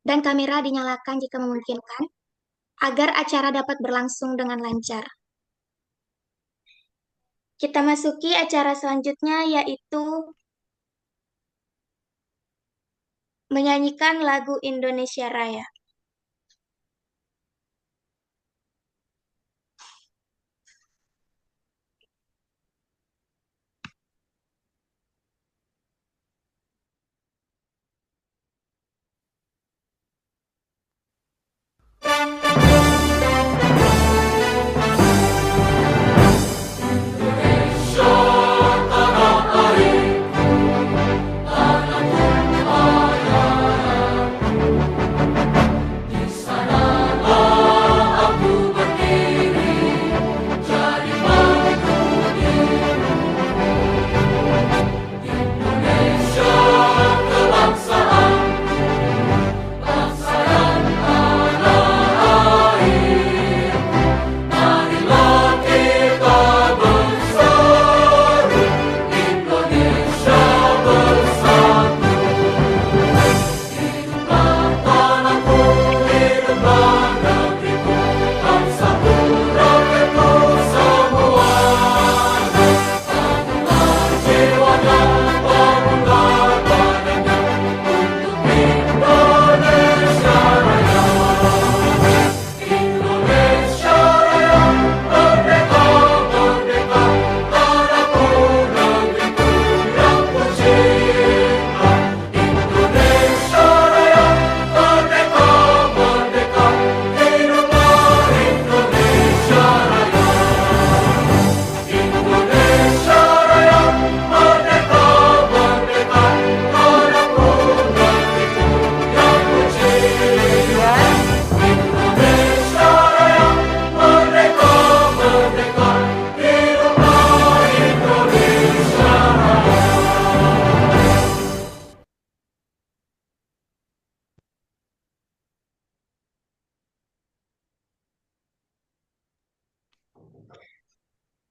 dan kamera dinyalakan jika memungkinkan, agar acara dapat berlangsung dengan lancar. Kita masuki acara selanjutnya, yaitu menyanyikan lagu Indonesia Raya.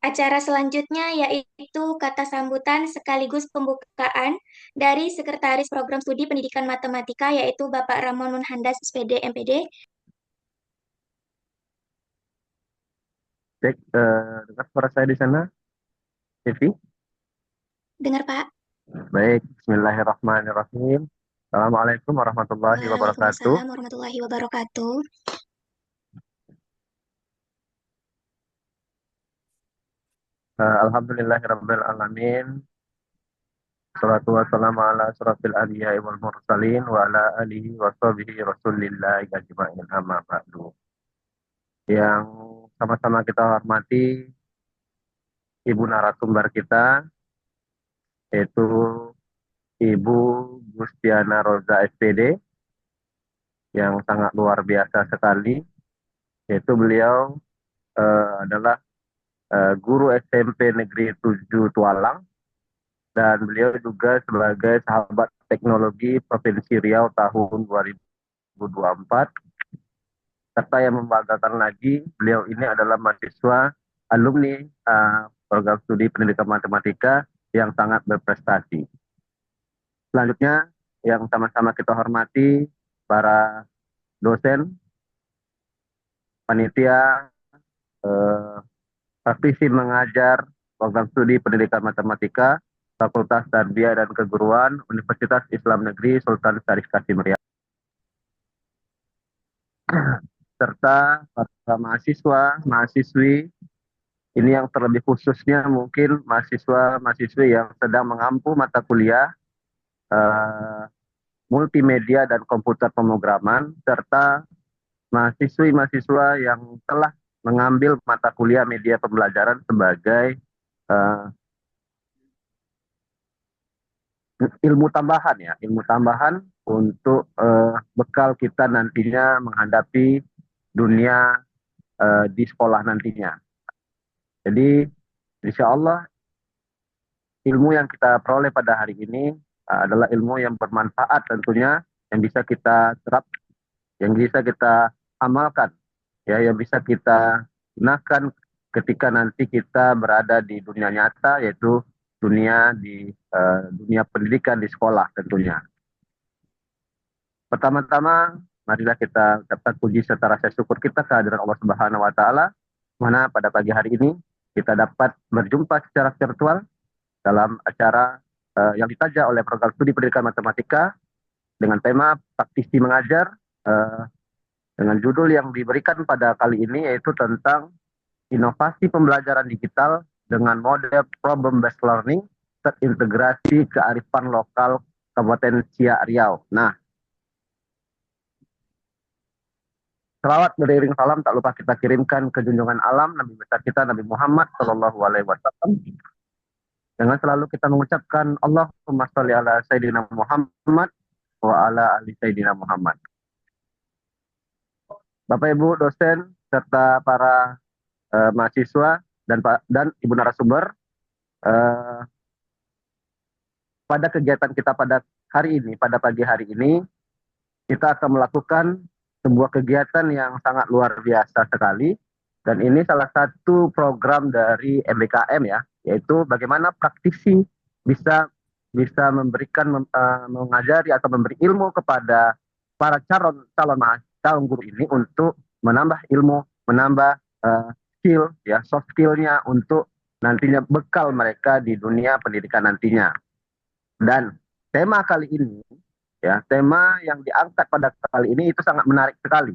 Acara selanjutnya yaitu kata sambutan sekaligus pembukaan dari Sekretaris Program Studi Pendidikan Matematika, yaitu Bapak Ramon Nunhandas, SPD, MPD. Cek, dengar suara saya di sana, Devi? Dengar, Pak? Baik, Bismillahirrahmanirrahim. Assalamualaikum warahmatullahi wabarakatuh. Waalaikumsalam warahmatullahi wabarakatuh. Alhamdulillahirabbil alamin. Salatu wassalamu ala asrofil anbiya'i wal mursalin wa ala alihi wa sahbihi rasulillahi ajma'in, amma ba'du. Yang sama-sama kita hormati ibu narasumber kita, yaitu Ibu Gustiana Roza SPD, yang sangat luar biasa sekali, yaitu beliau adalah guru SMP Negeri 7 Tualang, dan beliau juga sebagai sahabat teknologi Provinsi Riau tahun 2024. Serta yang membanggakan lagi, beliau ini adalah mahasiswa alumni program studi pendidikan matematika yang sangat berprestasi. Selanjutnya, yang sama-sama kita hormati para dosen, panitia, praktisi mengajar program studi pendidikan matematika Fakultas Tarbiyah dan Keguruan Universitas Islam Negeri Sultan Syarif Kasim Riau, serta para mahasiswa, mahasiswi, ini yang terlebih khususnya mungkin mahasiswa-mahasiswi yang sedang mengampu mata kuliah multimedia dan komputer pemrograman, serta mahasiswi-mahasiswa yang telah mengambil mata kuliah media pembelajaran sebagai ilmu tambahan untuk bekal kita nantinya menghadapi dunia di sekolah nantinya. Jadi insya Allah ilmu yang kita peroleh pada hari ini adalah ilmu yang bermanfaat tentunya, yang bisa kita serap, yang bisa kita amalkan, ya, yang bisa kita gunakan ketika nanti kita berada di dunia nyata, yaitu dunia pendidikan di sekolah tentunya. Pertama-tama, marilah kita ucapkan puji serta rasa syukur kita kehadiran Allah Subhanahu wa taala, mana pada pagi hari ini kita dapat berjumpa secara virtual dalam acara yang ditaja oleh program studi pendidikan matematika dengan tema praktisi mengajar, eh, dengan judul yang diberikan pada kali ini yaitu tentang inovasi pembelajaran digital dengan model problem based learning terintegrasi kearifan lokal Kabupaten Siak Riau. Nah, selawat beriring salam tak lupa kita kirimkan ke junjungan alam Nabi besar kita Nabi Muhammad Shallallahu Alaihi Wasallam dengan selalu kita mengucapkan Allahumma sholli ala Sayyidina Muhammad wa ala ali Sayyidina Muhammad. Bapak Ibu dosen serta para mahasiswa dan ibu narasumber, pada kegiatan kita pada hari ini, pada pagi hari ini, kita akan melakukan sebuah kegiatan yang sangat luar biasa sekali. Dan ini salah satu program dari MBKM ya, yaitu bagaimana praktisi bisa mengajari atau memberi ilmu kepada para calon guru ini untuk menambah ilmu, menambah skill ya, soft skillnya untuk nantinya bekal mereka di dunia pendidikan nantinya. Dan tema kali ini ya, tema yang diangkat pada kali ini itu sangat menarik sekali,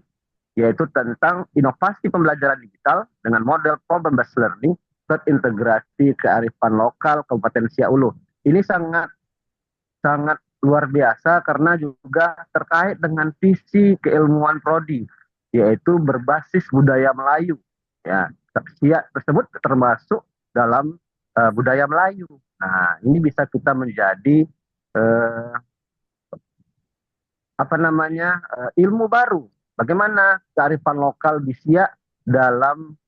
yaitu tentang inovasi pembelajaran digital dengan model problem based learning terintegrasi kearifan lokal Kabupaten Siak Ulu. Ini sangat luar biasa karena juga terkait dengan visi keilmuan prodi, yaitu berbasis budaya Melayu. Ya, Siak tersebut termasuk dalam budaya Melayu. Nah, ini bisa kita menjadi ilmu baru. Bagaimana kearifan lokal di Siak dalam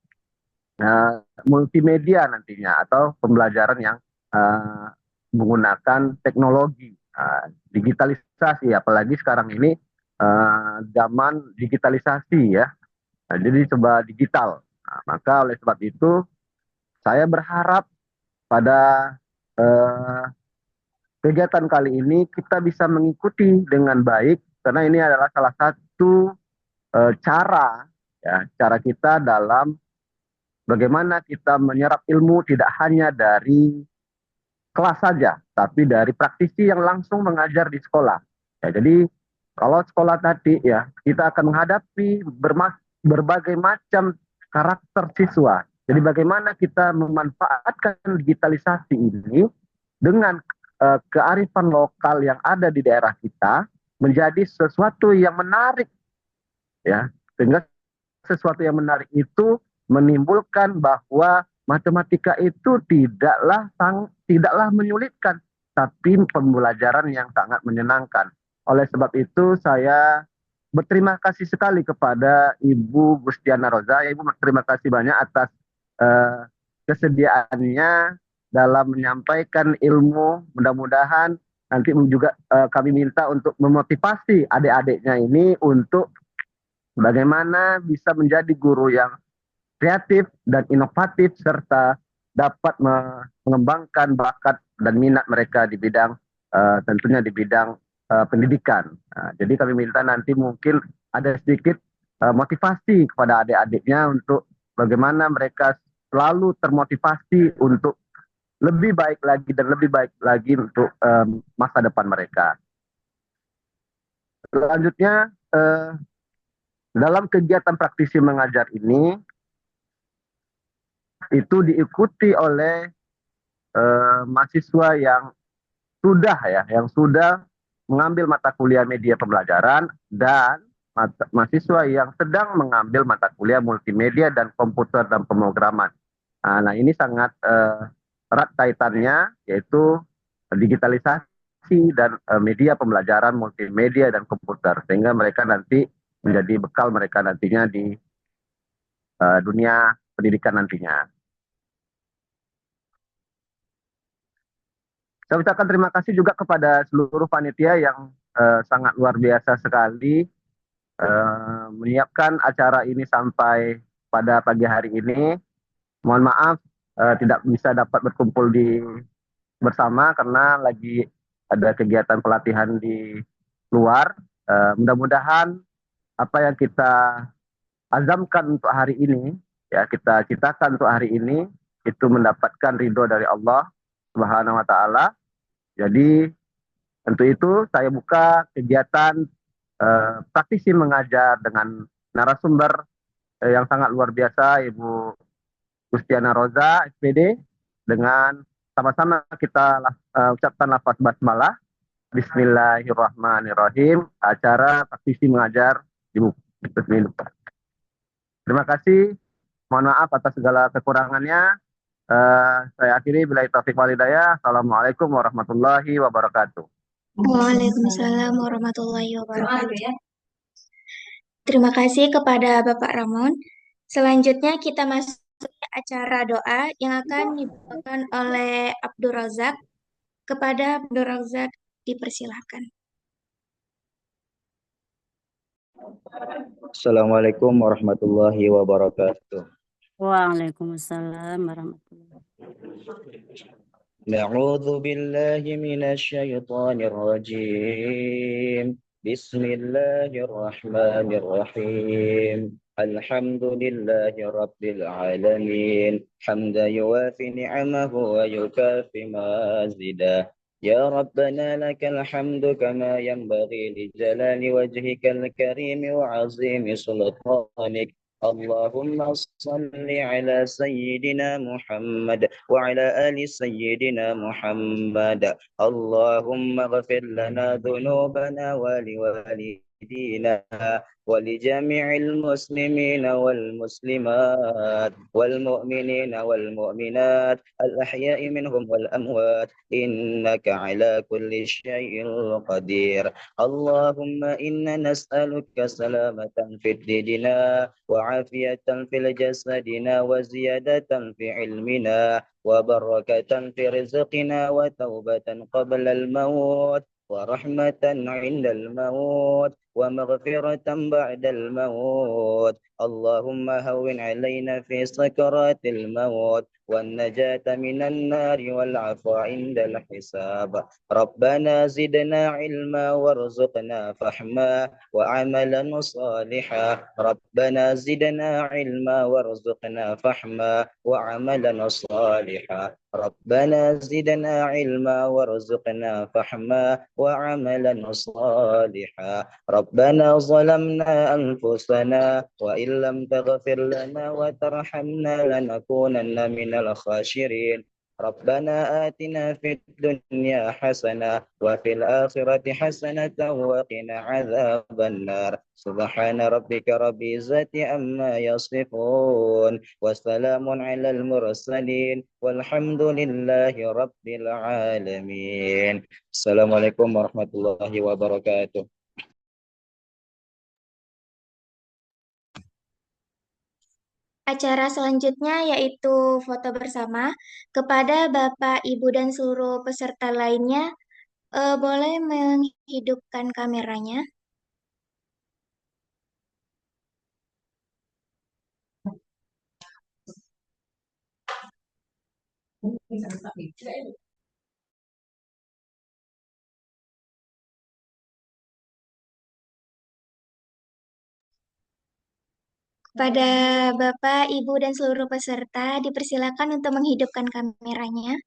multimedia nantinya atau pembelajaran yang menggunakan teknologi, digitalisasi, apalagi sekarang ini zaman digitalisasi ya. Nah, jadi coba digital. Nah, maka oleh sebab itu saya berharap pada kegiatan kali ini kita bisa mengikuti dengan baik karena ini adalah salah satu cara kita dalam bagaimana kita menyerap ilmu tidak hanya dari kelas saja, tapi dari praktisi yang langsung mengajar di sekolah. Ya, jadi kalau sekolah tadi ya kita akan menghadapi berbagai macam karakter siswa. Jadi bagaimana kita memanfaatkan digitalisasi ini dengan kearifan lokal yang ada di daerah kita menjadi sesuatu yang menarik ya, sehingga sesuatu yang menarik itu menimbulkan bahwa matematika itu tidaklah menyulitkan, tapi pembelajaran yang sangat menyenangkan. Oleh sebab itu saya berterima kasih sekali kepada Ibu Gustiana Roza. Ibu terima kasih banyak atas kesediaannya dalam menyampaikan ilmu. Mudah-mudahan nanti juga kami minta untuk memotivasi adik-adiknya ini untuk bagaimana bisa menjadi guru yang kreatif dan inovatif serta dapat mengembangkan bakat dan minat mereka di bidang tentunya di bidang pendidikan. Jadi kami minta nanti mungkin ada sedikit motivasi kepada adik-adiknya untuk bagaimana mereka selalu termotivasi untuk lebih baik lagi dan lebih baik lagi untuk masa depan mereka. Selanjutnya, dalam kegiatan praktisi mengajar ini itu diikuti oleh mahasiswa yang sudah mengambil mata kuliah media pembelajaran dan mahasiswa yang sedang mengambil mata kuliah multimedia dan komputer dan pemrograman. Nah ini sangat erat kaitannya, yaitu digitalisasi dan media pembelajaran multimedia dan komputer, sehingga mereka nanti menjadi bekal mereka nantinya di dunia pendidikan nantinya. Saya ucapkan terima kasih juga kepada seluruh panitia yang sangat luar biasa sekali menyiapkan acara ini sampai pada pagi hari ini. Mohon maaf tidak bisa dapat berkumpul bersama karena lagi ada kegiatan pelatihan di luar. Mudah-mudahan apa yang kita azamkan untuk hari ini, ya kita citakan untuk hari ini, itu mendapatkan ridho dari Allah Subhanahu wa Ta'ala. Jadi, untuk itu saya buka kegiatan praktisi mengajar dengan narasumber yang sangat luar biasa, Ibu Gustiana Roza, SPD, dengan sama-sama kita ucapkan lafaz basmalah. Bismillahirrahmanirrahim. Acara praktisi mengajar Ibu. Bismillah. Terima kasih. Mohon maaf atas segala kekurangannya. Saya akhiri bila taufik walhidayah. Assalamualaikum warahmatullahi wabarakatuh. Waalaikumsalam warahmatullahi wabarakatuh. Terima kasih kepada Bapak Ramon. Selanjutnya kita masuk ke acara doa yang akan dibawakan oleh Abdul Razak. Kepada Abdul Razak dipersilahkan. Assalamualaikum warahmatullahi wabarakatuh. Waalaikumsalam warahmatullahi wabarakatuh. Na'udzu billahi minasy syaithanir rajim. Bismillahirrahmanirrahim. Alhamdulillahi rabbil alamin. Hamdan yuwafi ni'amahu wa yukafi mazidah. يا ربنا لك الحمد كما ينبغي لجلال وجهك الكريم وعظيم سلطانك. اللهم صل على سيدنا محمد وعلى آل سيدنا محمد. اللهم اغفر لنا ذنوبنا ولوالدينا ولجميع المسلمين والمسلمات والمؤمنين والمؤمنات الأحياء منهم والأموات إنك على كل شيء قدير. اللهم إنا نسألك سلامة في ديننا وعافية في جسدنا وزيادة في علمنا وبركة في رزقنا وتوبة قبل الموت ورحمة عند الموت ومغفرة بعد الموت. اللهم هون علينا في سكرات الموت والنجاة من النار والعفو عند الحساب. ربنا زدنا علما وارزقنا فهما وعملا صالحا. ربنا زدنا علما وارزقنا فهما وعملا صالحا. ربنا زدنا علما وارزقنا فهما وعملا صالحا. ربنا ظلمنا أنفسنا وإن لم تغفر لنا وترحمنا لنكونن من الخاسرين. ربنا آتنا في الدنيا حسنة وفي الآخرة حسنة وقنا عذاب النار. سبحان ربك رب العزة عما يصفون وسلام على المرسلين والحمد لله رب العالمين. Assalamualaikum warahmatullahi wabarakatuh. Acara selanjutnya yaitu foto bersama. Kepada Bapak, Ibu, dan seluruh peserta lainnya, boleh menghidupkan kameranya. Kepada Bapak, Ibu, dan seluruh peserta, dipersilakan untuk menghidupkan kameranya.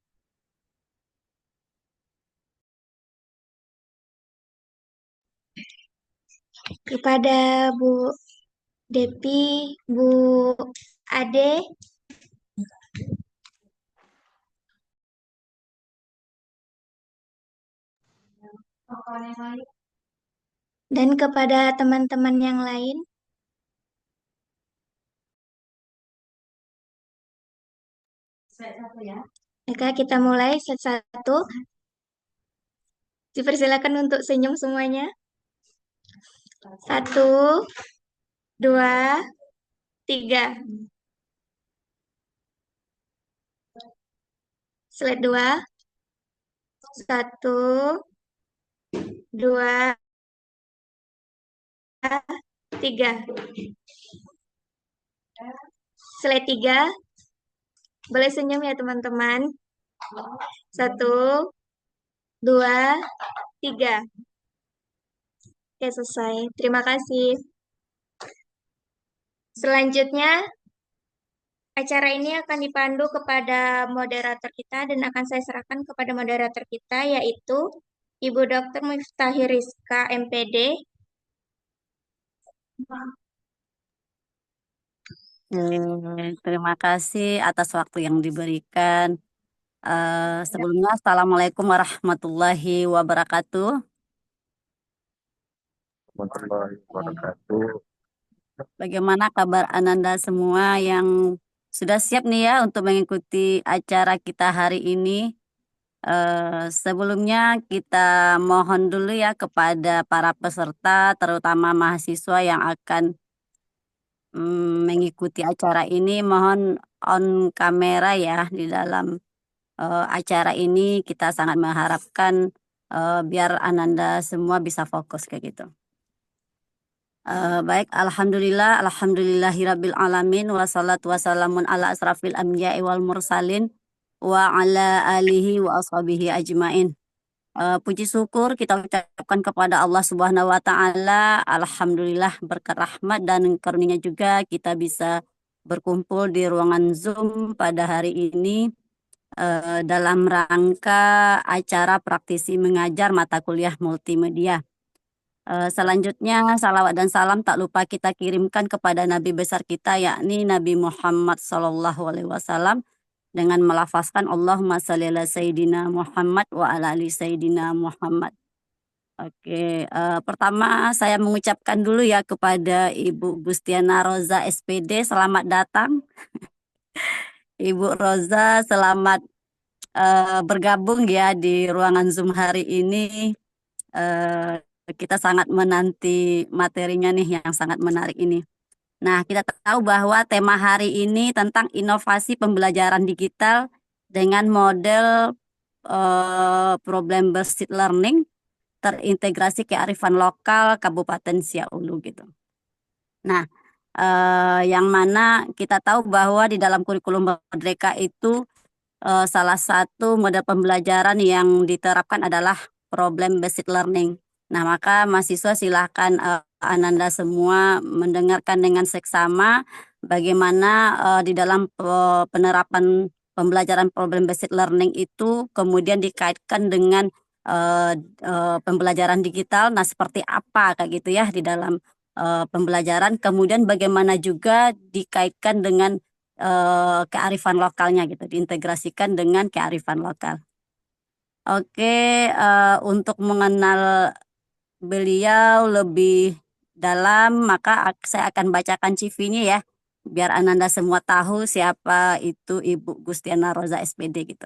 Kepada Bu Depi, Bu Ade, dan kepada teman-teman yang lain. Maka kita mulai satu-satu. Dipersilakan untuk senyum semuanya. 1, 2, 3. Slide 2. 1, 2, 3. Slide 3. Boleh senyum ya teman-teman. 1, 2, 3. Oke, selesai. Terima kasih. Selanjutnya, acara ini akan dipandu kepada moderator kita dan akan saya serahkan kepada moderator kita, yaitu Ibu Dr. Miftahir Rizka, MPD. Terima kasih atas waktu yang diberikan. Sebelumnya, Assalamualaikum warahmatullahi wabarakatuh. Warahmatullahi wabarakatuh. Bagaimana kabar Ananda semua yang sudah siap nih ya untuk mengikuti acara kita hari ini? Sebelumnya kita mohon dulu ya kepada para peserta, terutama mahasiswa yang akan mengikuti acara ini, mohon on kamera ya di dalam acara ini. Kita sangat mengharapkan biar Ananda semua bisa fokus kayak gitu. Baik, alhamdulillahirabbil alamin wassalatu wassalamun ala asrafil anbiya'i wal mursalin wa ala alihi wa ashabihi ajmain. Puji syukur kita ucapkan kepada Allah Subhanahu wa taala. Alhamdulillah berkat rahmat dan karunia juga kita bisa berkumpul di ruangan Zoom pada hari ini dalam rangka acara praktisi mengajar mata kuliah multimedia. Selanjutnya, salawat dan salam tak lupa kita kirimkan kepada Nabi besar kita, yakni Nabi Muhammad SAW, dengan melafazkan Allahumma shalli ala Sayyidina Muhammad wa ala ali Sayyidina Muhammad. Oke, pertama saya mengucapkan dulu ya kepada Ibu Gustiana Roza SPD, selamat datang. Ibu Roza, selamat bergabung ya di ruangan Zoom hari ini. Eh, kita sangat menanti materinya nih yang sangat menarik ini. Nah, kita tahu bahwa tema hari ini tentang inovasi pembelajaran digital dengan model problem based learning terintegrasi kearifan lokal Kabupaten Siaulu gitu. Nah, yang mana kita tahu bahwa di dalam kurikulum Merdeka itu salah satu model pembelajaran yang diterapkan adalah problem based learning. Nah, maka mahasiswa silahkan Ananda semua mendengarkan dengan seksama bagaimana di dalam penerapan pembelajaran problem based learning itu kemudian dikaitkan dengan pembelajaran digital. Nah, seperti apa kayak gitu ya di dalam pembelajaran. Kemudian bagaimana juga dikaitkan dengan kearifan lokalnya gitu, diintegrasikan dengan kearifan lokal. Oke, untuk mengenal beliau lebih dalam, maka saya akan bacakan CV-nya ya, biar Ananda semua tahu siapa itu Ibu Gustiana Roza SPD gitu.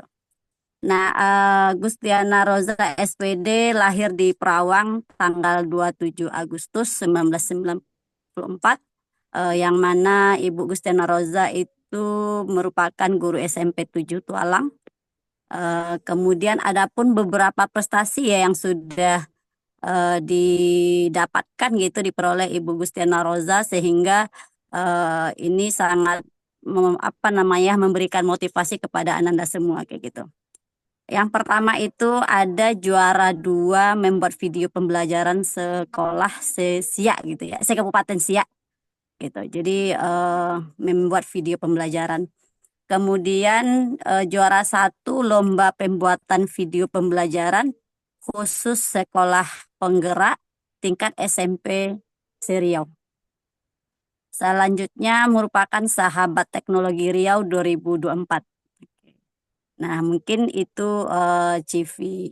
Nah, Gustiana Roza SPD lahir di Perawang tanggal 27 Agustus 1994, yang mana Ibu Gustiana Roza itu merupakan guru SMP 7 Tualang. Kemudian ada pun beberapa prestasi ya yang sudah didapatkan gitu diperoleh Ibu Gustiana Roza sehingga ini sangat memberikan motivasi kepada Ananda semua kayak gitu. Yang pertama itu ada juara 2 membuat video pembelajaran sekolah Siak gitu ya, Kabupaten Siak gitu. Jadi membuat video pembelajaran. Kemudian juara 1 lomba pembuatan video pembelajaran khusus sekolah penggerak tingkat SMP Seriau. Selanjutnya merupakan sahabat teknologi Riau 2024. Nah, mungkin itu CV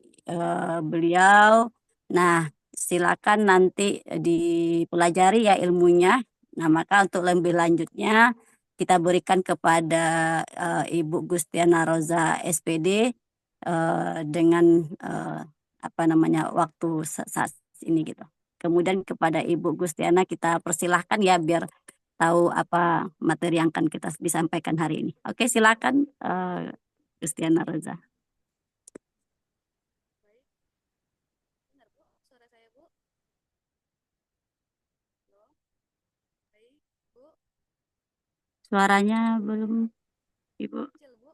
beliau. Nah, silakan nanti dipelajari ya ilmunya. Nah, maka untuk lebih lanjutnya kita berikan kepada Ibu Gustiana Roza SPD dengan waktu saat ini gitu. Kemudian kepada Ibu Gustiana kita persilahkan ya biar tahu apa materi yang akan kita disampaikan hari ini. Oke, silakan Gustiana Roza. Benar, Bu. Suara saya, Bu. Halo. Baik, Bu. Suaranya belum, Ibu. Kecil, Bu.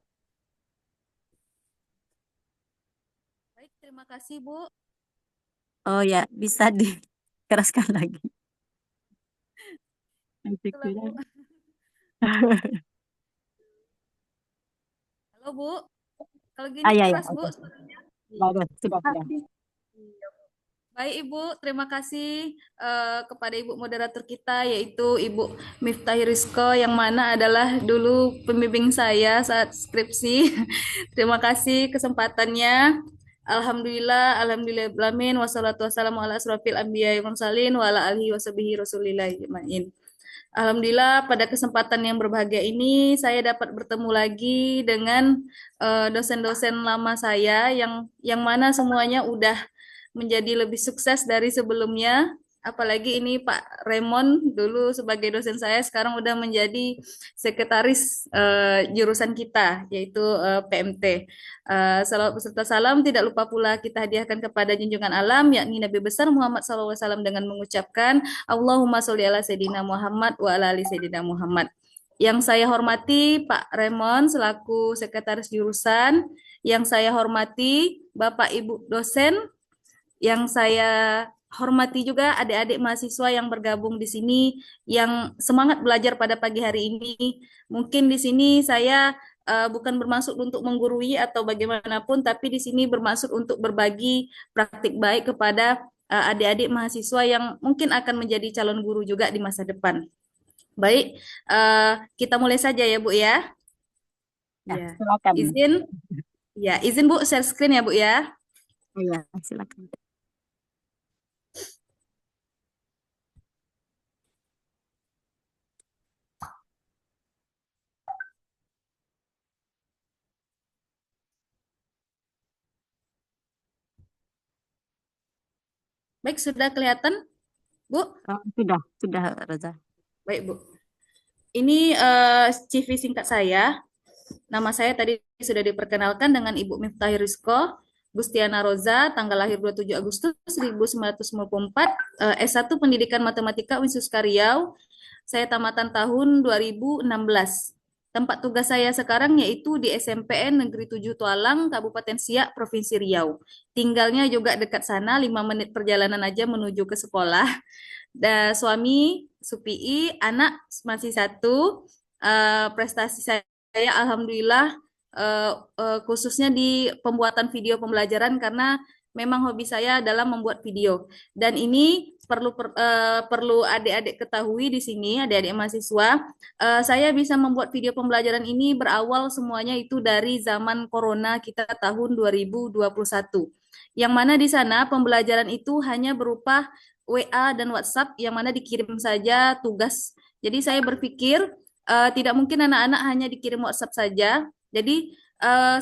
Baik, terima kasih, Bu. Oh ya, bisa dikeraskan lagi. Nanti Itulah, Bu. kurang. Halo, Bu. Kalau Ah, gini ya, keras, Bu, oke. suaranya. Bagus, sudah. Iya. Baik Ibu, terima kasih kepada Ibu moderator kita yaitu Ibu Miftah Rizko yang mana adalah dulu pembimbing saya saat skripsi. Terima kasih kesempatannya. Alhamdulillah, alhamdulillahirrahmanirrahim, wassalatu wassalamu ala asrofil anbiya wal mursalin wa ala alihi washabihi rasulillah ajmain. Alhamdulillah pada kesempatan yang berbahagia ini saya dapat bertemu lagi dengan dosen-dosen lama saya yang mana semuanya udah menjadi lebih sukses dari sebelumnya. Apalagi ini Pak Raymond dulu sebagai dosen saya sekarang udah menjadi sekretaris jurusan kita yaitu PMT. Salawat beserta salam tidak lupa pula kita hadiahkan kepada junjungan alam yakni Nabi besar Muhammad SAW dengan mengucapkan Allahumma sholli ala Sayyidina Muhammad wa ala ali Sayyidina Muhammad. Yang saya hormati Pak Raymond selaku sekretaris jurusan, yang saya hormati Bapak Ibu dosen, yang saya hormati juga adik-adik mahasiswa yang bergabung di sini, yang semangat belajar pada pagi hari ini. Mungkin di sini saya bukan bermaksud untuk menggurui atau bagaimanapun, tapi di sini bermaksud untuk berbagi praktik baik kepada adik-adik mahasiswa yang mungkin akan menjadi calon guru juga di masa depan. Baik, kita mulai saja ya Bu ya. Ya, Ya, silakan. izin Bu share screen ya Bu ya. Iya, silakan. Baik, sudah kelihatan Bu? Sudah, Roza. Baik Bu. Ini CV singkat saya. Nama saya tadi sudah diperkenalkan dengan Ibu Miftah Rizko, Gustiana Roza, tanggal lahir 27 Agustus 1994, S1 Pendidikan Matematika Uinsuska Riau. Saya tamatan tahun 2016. Tempat tugas saya sekarang yaitu di SMPN Negeri 7 Tualang, Kabupaten Siak, Provinsi Riau. Tinggalnya juga dekat sana, 5 menit perjalanan aja menuju ke sekolah. Dan suami Supii, anak masih satu. Prestasi saya alhamdulillah khususnya di pembuatan video pembelajaran karena memang hobi saya adalah membuat video. Dan ini perlu adik-adik ketahui di sini, adik-adik mahasiswa, saya bisa membuat video pembelajaran ini berawal semuanya itu dari zaman corona kita tahun 2021. Yang mana di sana pembelajaran itu hanya berupa WA dan WhatsApp yang mana dikirim saja tugas. Jadi saya berpikir tidak mungkin anak-anak hanya dikirim WhatsApp saja. Jadi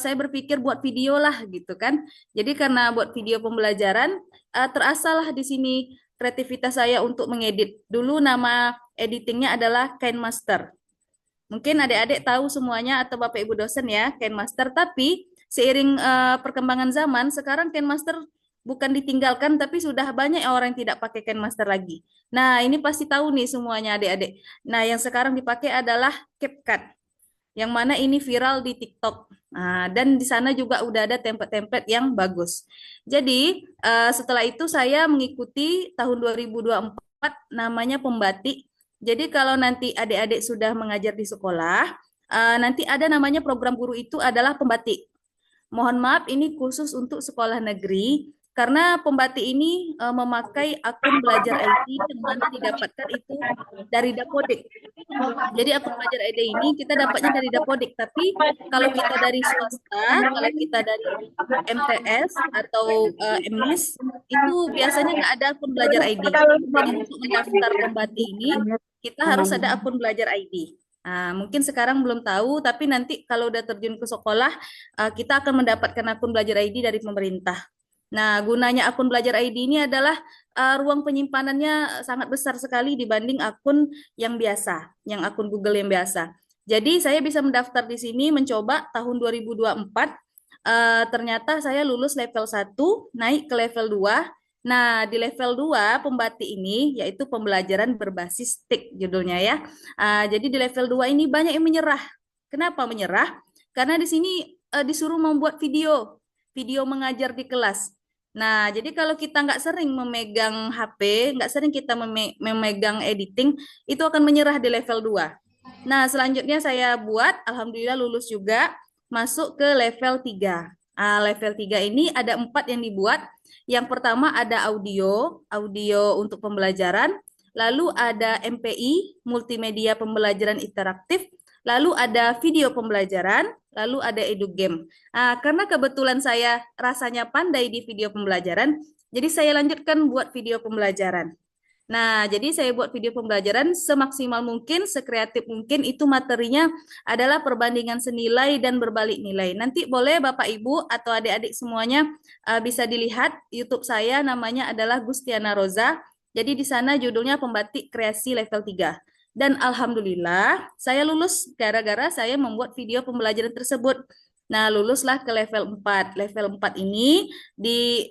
saya berpikir buat video lah gitu kan. Jadi karena buat video pembelajaran terasalah di sini kreativitas saya untuk mengedit. Dulu nama editingnya adalah KineMaster. Mungkin adik-adik tahu semuanya atau Bapak Ibu dosen ya KineMaster, tapi seiring perkembangan zaman sekarang KineMaster bukan ditinggalkan tapi sudah banyak orang yang tidak pakai KineMaster lagi. Nah, ini pasti tahu nih semuanya adik-adik. Nah, yang sekarang dipakai adalah CapCut. Yang mana ini viral di TikTok. Nah, dan di sana juga udah ada template-template yang bagus. Jadi, setelah itu saya mengikuti tahun 2024 namanya Pembatik. Jadi kalau nanti adik-adik sudah mengajar di sekolah, nanti ada namanya program guru itu adalah Pembatik. Mohon maaf ini khusus untuk sekolah negeri karena Pembatik ini memakai akun belajar ID yang mana didapatkan itu dari Dapodik. Jadi akun belajar ID ini kita dapatnya dari Dapodik, tapi kalau kita dari swasta, kalau kita dari MTS atau MIS itu biasanya nggak ada akun belajar ID. Jadi untuk mendaftar Pembatik ini kita harus ada akun belajar ID. Nah, mungkin sekarang belum tahu, tapi nanti kalau udah terjun ke sekolah, kita akan mendapatkan akun belajar ID dari pemerintah. Nah, gunanya akun belajar ID ini adalah ruang penyimpanannya sangat besar sekali dibanding akun yang biasa, yang akun Google yang biasa. Jadi saya bisa mendaftar di sini mencoba tahun 2024, ternyata saya lulus level 1, naik ke level 2. Nah, di level 2 Pembatik ini yaitu pembelajaran berbasis TIK judulnya ya. Jadi di level 2 ini banyak yang menyerah. Kenapa menyerah? Karena di sini disuruh membuat video mengajar di kelas. Nah, jadi kalau kita nggak sering memegang HP, nggak sering kita memegang editing, itu akan menyerah di level 2. Nah, selanjutnya saya buat, alhamdulillah lulus juga, masuk ke level 3. Level 3 ini ada 4 yang dibuat. Yang pertama ada audio, audio untuk pembelajaran, lalu ada MPI, multimedia pembelajaran interaktif, lalu ada video pembelajaran, lalu ada edugame. Karena kebetulan saya rasanya pandai di video pembelajaran, jadi saya lanjutkan buat video pembelajaran. Nah, jadi saya buat video pembelajaran semaksimal mungkin, sekreatif mungkin, itu materinya adalah perbandingan senilai dan berbalik nilai. Nanti boleh Bapak Ibu atau adik-adik semuanya bisa dilihat YouTube saya, namanya adalah Gustiana Roza. Jadi di sana judulnya Pembatik Kreasi Level 3. Dan alhamdulillah saya lulus gara-gara saya membuat video pembelajaran tersebut. Nah, luluslah ke level 4. Level 4 ini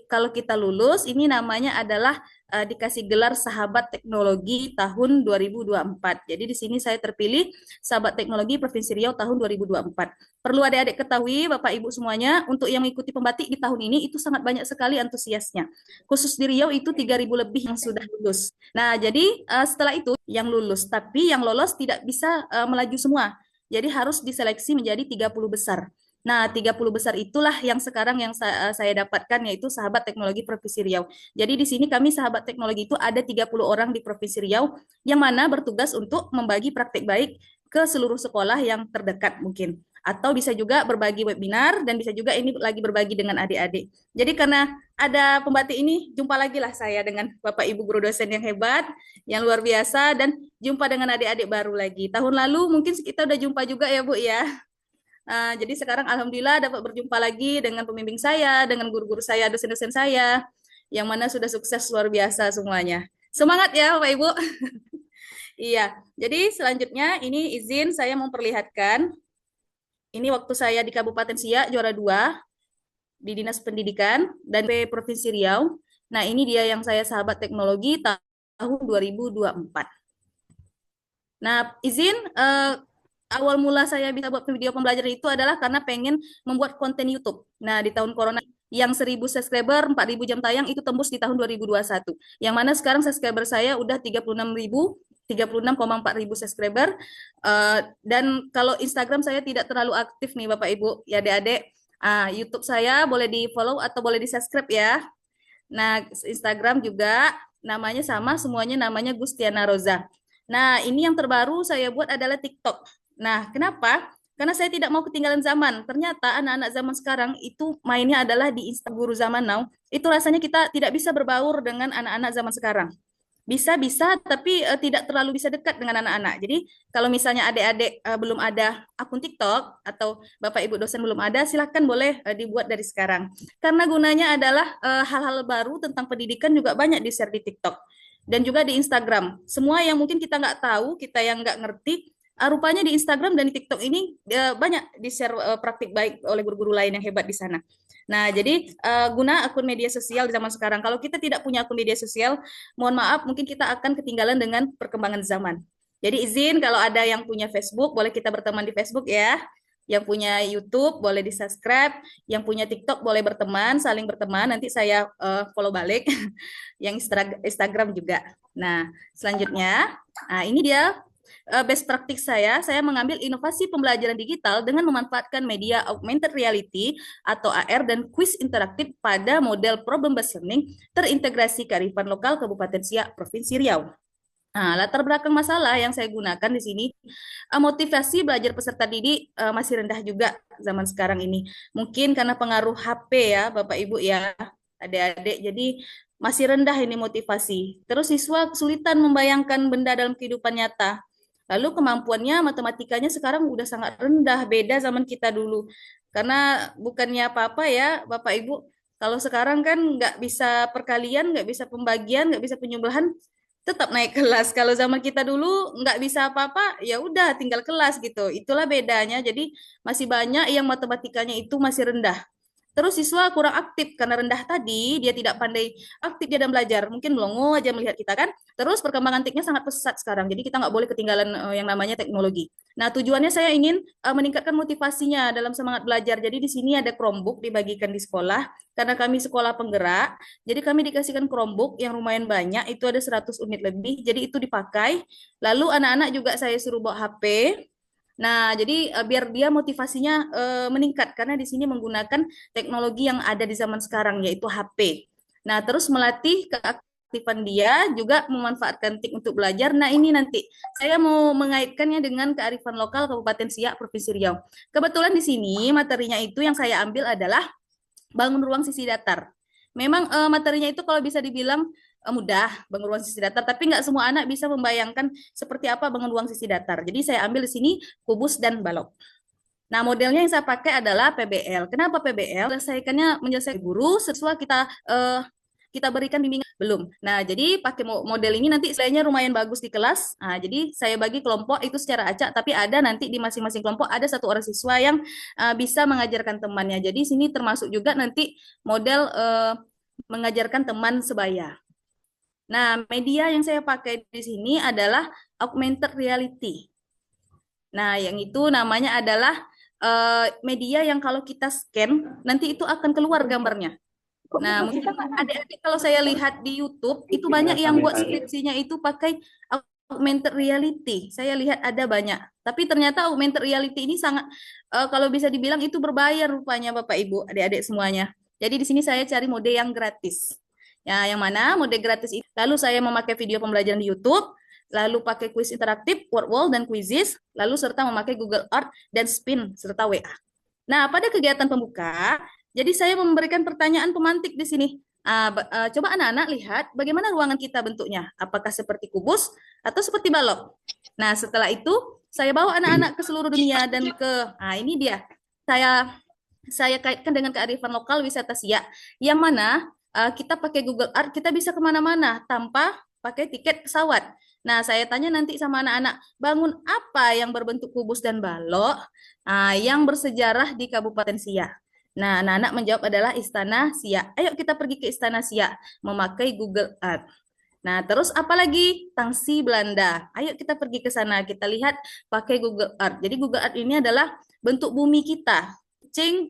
kalau kita lulus ini namanya adalah dikasih gelar Sahabat Teknologi tahun 2024. Jadi di sini saya terpilih Sahabat Teknologi Provinsi Riau tahun 2024. Perlu adik-adik ketahui, Bapak Ibu semuanya, untuk yang mengikuti pembatik di tahun ini itu sangat banyak sekali antusiasnya. Khusus di Riau itu 3.000 lebih yang sudah lulus. Nah, jadi setelah itu yang lulus, tapi yang lolos tidak bisa melaju semua. Jadi harus diseleksi menjadi 30 besar. Nah, 30 besar itulah yang sekarang yang saya dapatkan, yaitu Sahabat Teknologi Provinsi Riau. Jadi di sini kami Sahabat Teknologi itu ada 30 orang di Provinsi Riau, yang mana bertugas untuk membagi praktik baik ke seluruh sekolah yang terdekat mungkin. Atau bisa juga berbagi webinar, dan bisa juga ini lagi berbagi dengan adik-adik. Jadi karena ada pembatik ini, jumpa lagi lah saya dengan Bapak Ibu guru dosen yang hebat, yang luar biasa, dan jumpa dengan adik-adik baru lagi. Tahun lalu mungkin kita udah jumpa juga ya Bu ya. Jadi sekarang alhamdulillah dapat berjumpa lagi dengan pembimbing saya, dengan guru-guru saya, dosen-dosen saya, yang mana sudah sukses luar biasa semuanya. Semangat ya Bapak Ibu. Iya, jadi selanjutnya ini izin saya memperlihatkan, ini waktu saya di Kabupaten Siak juara 2 di Dinas Pendidikan dan Provinsi Riau. Nah, ini dia yang saya Sahabat Teknologi tahun 2024. Nah, izin awal mula saya bisa buat video pembelajaran itu adalah karena pengen membuat konten YouTube. Nah, di tahun corona yang 1.000 subscriber, 4.000 jam tayang itu tembus di tahun 2021. Yang mana sekarang subscriber saya udah 36,4 ribu subscriber. Dan kalau Instagram saya tidak terlalu aktif nih Bapak Ibu, ya adik-adik. YouTube saya boleh di follow atau boleh di subscribe ya. Nah, Instagram juga namanya sama, semuanya namanya Gustiana Roza. Nah, ini yang terbaru saya buat adalah TikTok. Nah, kenapa? Karena saya tidak mau ketinggalan zaman. Ternyata anak-anak zaman sekarang itu mainnya adalah di Instagram guru zaman now. Itu rasanya kita tidak bisa berbaur dengan anak-anak zaman sekarang. Bisa, tapi tidak terlalu bisa dekat dengan anak-anak. Jadi kalau misalnya adik-adik belum ada akun TikTok atau Bapak Ibu dosen belum ada, silakan boleh dibuat dari sekarang. Karena gunanya adalah hal-hal baru tentang pendidikan juga banyak di-share di TikTok. Dan juga di Instagram. Semua yang mungkin kita nggak tahu, kita yang nggak ngerti, rupanya di Instagram dan di TikTok ini banyak di-share praktik baik oleh guru-guru lain yang hebat di sana. Nah, jadi guna akun media sosial di zaman sekarang. Kalau kita tidak punya akun media sosial, mohon maaf, mungkin kita akan ketinggalan dengan perkembangan zaman. Jadi izin kalau ada yang punya Facebook, boleh kita berteman di Facebook ya. Yang punya YouTube boleh di-subscribe, yang punya TikTok boleh berteman, saling berteman. Nanti saya follow balik. Yang Instagram juga. Nah, selanjutnya, ini dia best practice saya mengambil inovasi pembelajaran digital dengan memanfaatkan media augmented reality atau AR dan kuis interaktif pada model problem based learning terintegrasi kearifan lokal Kabupaten Siak, Provinsi Riau. Nah, latar belakang masalah yang saya gunakan di sini, motivasi belajar peserta didik masih rendah juga zaman sekarang ini. Mungkin karena pengaruh HP ya, Bapak Ibu ya, adik-adik. Jadi masih rendah ini motivasi. Terus siswa kesulitan membayangkan benda dalam kehidupan nyata. Lalu kemampuannya matematikanya sekarang udah sangat rendah, beda zaman kita dulu. Karena bukannya apa-apa ya, Bapak Ibu, kalau sekarang kan nggak bisa perkalian, nggak bisa pembagian, nggak bisa penyebelahan, tetap naik kelas. Kalau zaman kita dulu nggak bisa apa-apa, ya udah tinggal kelas gitu. Itulah bedanya. Jadi masih banyak yang matematikanya itu masih rendah. Terus siswa kurang aktif karena rendah tadi, dia tidak pandai aktif dia dalam belajar. Mungkin melongo aja melihat kita kan. Terus perkembangan TIK-nya sangat pesat sekarang. Jadi kita nggak boleh ketinggalan yang namanya teknologi. Nah, tujuannya saya ingin meningkatkan motivasinya dalam semangat belajar. Jadi di sini ada Chromebook dibagikan di sekolah. Karena kami sekolah penggerak, jadi kami dikasihkan Chromebook yang lumayan banyak, itu ada 100 unit lebih. Jadi itu dipakai. Lalu anak-anak juga saya suruh bawa HP. Nah, jadi biar dia motivasinya meningkat karena di sini menggunakan teknologi yang ada di zaman sekarang yaitu HP. Nah, terus melatih keaktifan dia juga memanfaatkan TIK untuk belajar. Nah, ini nanti saya mau mengaitkannya dengan kearifan lokal Kabupaten Siak, Provinsi Riau. Kebetulan di sini materinya itu yang saya ambil adalah bangun ruang sisi datar. Memang materinya itu kalau bisa dibilang mudah bangun ruang sisi datar, tapi nggak semua anak bisa membayangkan seperti apa bangun ruang sisi datar. Jadi saya ambil di sini kubus dan balok. Nah, modelnya yang saya pakai adalah PBL. Kenapa PBL? Menyelesaikan guru sesuai kita berikan bimbingan belum. Nah, jadi pakai model ini nanti istilahnya lumayan bagus di kelas. Nah, jadi saya bagi kelompok itu secara acak, tapi ada nanti di masing-masing kelompok ada satu orang siswa yang bisa mengajarkan temannya. Jadi sini termasuk juga nanti model mengajarkan teman sebaya. Nah, media yang saya pakai di sini adalah augmented reality. Nah, yang itu namanya adalah media yang kalau kita scan nanti itu akan keluar gambarnya. Nah, mungkin adik-adik kalau saya lihat di YouTube itu banyak yang buat skripsinya itu pakai augmented reality. Saya lihat ada banyak. Tapi ternyata augmented reality ini sangat kalau bisa dibilang itu berbayar rupanya Bapak Ibu, adik-adik semuanya. Jadi di sini saya cari mode yang gratis. Ya, yang mana mode gratis itu. Lalu saya memakai video pembelajaran di YouTube, lalu pakai kuis interaktif, word wall dan quizzes, lalu serta memakai Google Art dan Spin serta WA. Nah, pada kegiatan pembuka jadi saya memberikan pertanyaan pemantik di sini. Coba anak-anak lihat bagaimana ruangan kita bentuknya. Apakah seperti kubus atau seperti balok? Nah, setelah itu saya bawa anak-anak ke seluruh dunia dan ini dia. Saya kaitkan dengan kearifan lokal wisata Siak. Yang mana kita pakai Google Art, kita bisa kemana-mana tanpa pakai tiket pesawat. Nah, saya tanya nanti sama anak-anak, bangun apa yang berbentuk kubus dan balok yang bersejarah di Kabupaten Siak? Nah, anak-anak menjawab adalah Istana Siak. Ayo kita pergi ke Istana Siak memakai Google Art. Nah, terus apa lagi? Tangsi Belanda. Ayo kita pergi ke sana, kita lihat pakai Google Art. Jadi Google Art ini adalah bentuk bumi kita.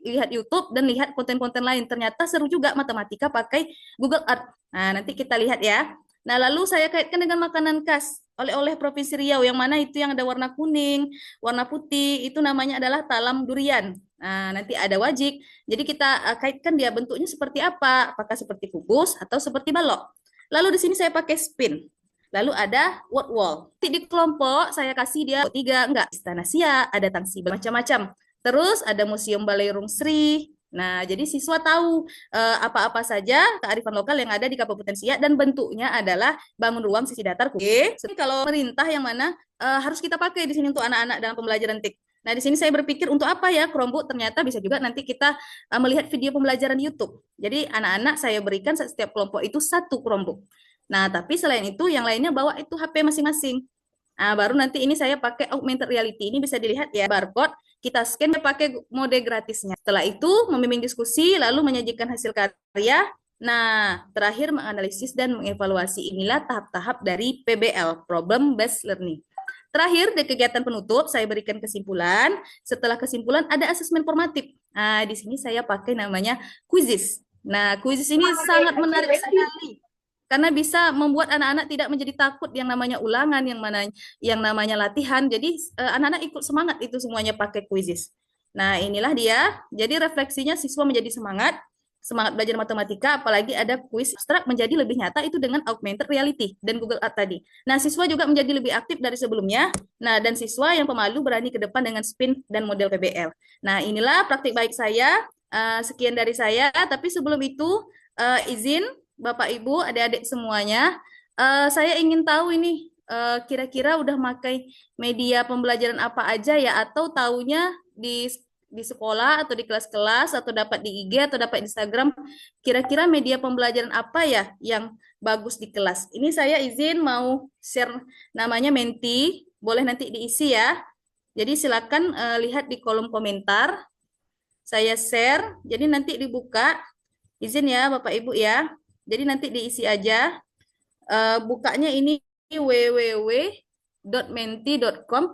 Lihat YouTube dan lihat konten-konten lain. Ternyata seru juga matematika pakai Google Art. Nah, nanti kita lihat ya. Nah, lalu saya kaitkan dengan makanan khas oleh-oleh Provinsi Riau, yang mana itu yang ada warna kuning, warna putih, itu namanya adalah talam durian. Nah, nanti ada wajik. Jadi kita kaitkan dia bentuknya seperti apa, apakah seperti kubus atau seperti balok. Lalu di sini saya pakai spin. Lalu ada word wall. Di kelompok saya kasih dia 3, enggak, Istana Siak, ada tangsi macam-macam. Terus ada Museum Balerung Sri. Nah, jadi siswa tahu apa-apa saja kearifan lokal yang ada di Kabupaten Siak dan bentuknya adalah bangun ruang sisi datar. Oke, kalau perintah yang mana harus kita pakai di sini untuk anak-anak dalam pembelajaran TIK. Nah, di sini saya berpikir untuk apa ya Chromebook? Ternyata bisa juga nanti kita melihat video pembelajaran YouTube. Jadi anak-anak saya berikan setiap kelompok itu 1 Chromebook. Nah, tapi selain itu yang lainnya bawa itu HP masing-masing. Nah, baru nanti ini saya pakai augmented reality. Ini bisa dilihat ya, barcode. Kita scan pakai mode gratisnya. Setelah itu membimbing diskusi, lalu menyajikan hasil karya. Nah, terakhir menganalisis dan mengevaluasi. Inilah tahap-tahap dari PBL, Problem Based Learning. Terakhir, di kegiatan penutup, saya berikan kesimpulan. Setelah kesimpulan, ada asesmen formatif. Nah, di sini saya pakai namanya quizzes. Nah, quizzes ini sangat menarik sekali. Karena bisa membuat anak-anak tidak menjadi takut yang namanya ulangan, yang namanya latihan. Jadi anak-anak ikut semangat itu semuanya pakai quizzes. Nah, inilah dia. Jadi refleksinya siswa menjadi semangat belajar matematika, apalagi ada kuis abstrak menjadi lebih nyata itu dengan augmented reality dan Google Art tadi. Nah, siswa juga menjadi lebih aktif dari sebelumnya. Nah, dan siswa yang pemalu berani ke depan dengan spin dan model PBL. Nah, inilah praktik baik saya. Sekian dari saya. Tapi sebelum itu, izin Bapak Ibu, adik-adik semuanya, saya ingin tahu ini kira-kira udah pakai media pembelajaran apa aja ya, atau taunya di sekolah atau di kelas-kelas atau dapat di IG atau dapat di Instagram, kira-kira media pembelajaran apa ya yang bagus di kelas. Ini saya izin mau share namanya Menti, boleh nanti diisi ya. Jadi silakan lihat di kolom komentar. Saya share, jadi nanti dibuka. Izin ya Bapak Ibu ya. Jadi nanti diisi aja. Bukanya ini www.menti.com.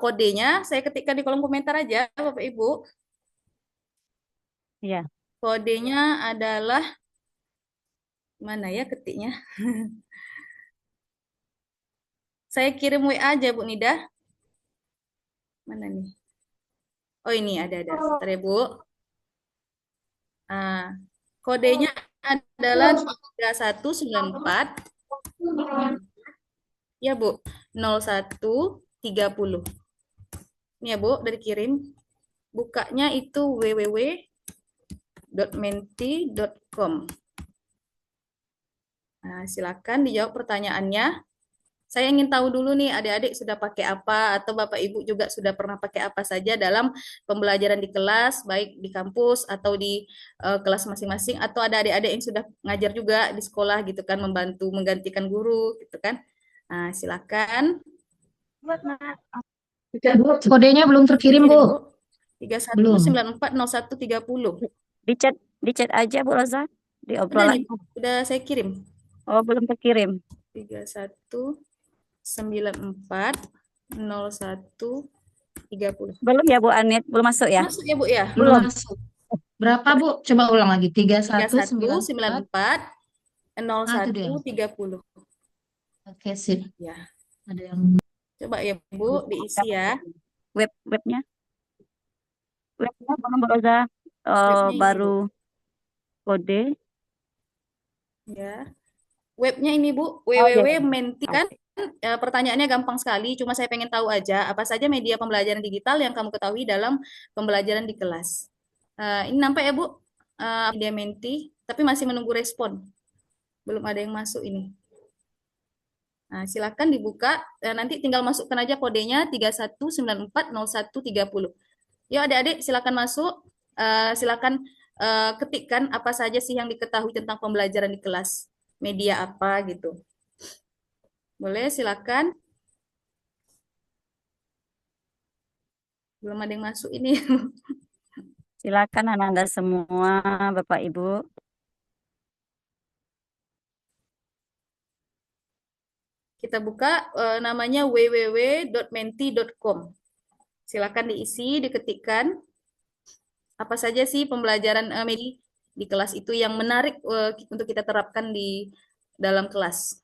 Kodenya saya ketikkan di kolom komentar aja, Bapak Ibu. Iya. Kodenya adalah, mana ya ketiknya? Saya kirim WA aja, Bu Nida. Mana nih? Oh ini ada. Bentar ya, Bu. Kodenya adalah 3194. Ya, Bu. 0130. Ini ya, Bu, dari kirim. Bukanya itu www.menti.com. Nah, silakan dijawab pertanyaannya. Saya ingin tahu dulu nih, adik-adik sudah pakai apa, atau Bapak Ibu juga sudah pernah pakai apa saja dalam pembelajaran di kelas, baik di kampus atau di kelas masing-masing, atau ada adik-adik yang sudah ngajar juga di sekolah gitu kan, membantu menggantikan guru gitu kan. Nah, silakan. Kodenya belum terkirim, Bu. 31940130. Di chat aja Bu Roza di Udah obrolan. nih, udah saya kirim. Oh, belum terkirim. 31940130. Belum ya Bu Anit? Belum masuk ya? Masuk ya, Bu ya? Belum masuk. Berapa, Bu? Coba ulang lagi. 3194 Ah, itu dia. 0130. Oke, sip. Ya. Ada yang Coba ya, Bu, diisi ya. Webnya belum Bu Roza. Webnya ini, Baru kode. Ya. Webnya ini, Bu, iya. www.menti kan. Pertanyaannya gampang sekali, cuma saya pengen tahu aja apa saja media pembelajaran digital yang kamu ketahui dalam pembelajaran di kelas. Ini nampak ya, Bu, media Menti, tapi masih menunggu respon. Belum ada yang masuk ini. Nah, silakan dibuka. Nanti tinggal masukkan aja kodenya 31940130. Yuk adik-adik, silakan masuk. Silakan ketikkan apa saja sih yang diketahui tentang pembelajaran di kelas. Media apa gitu. Boleh, silakan. Belum ada yang masuk ini. Silakan anak-anak semua, Bapak Ibu. Kita buka namanya www.menti.com. Silakan diisi, diketikkan apa saja sih pembelajaran media di kelas itu yang menarik untuk kita terapkan di dalam kelas.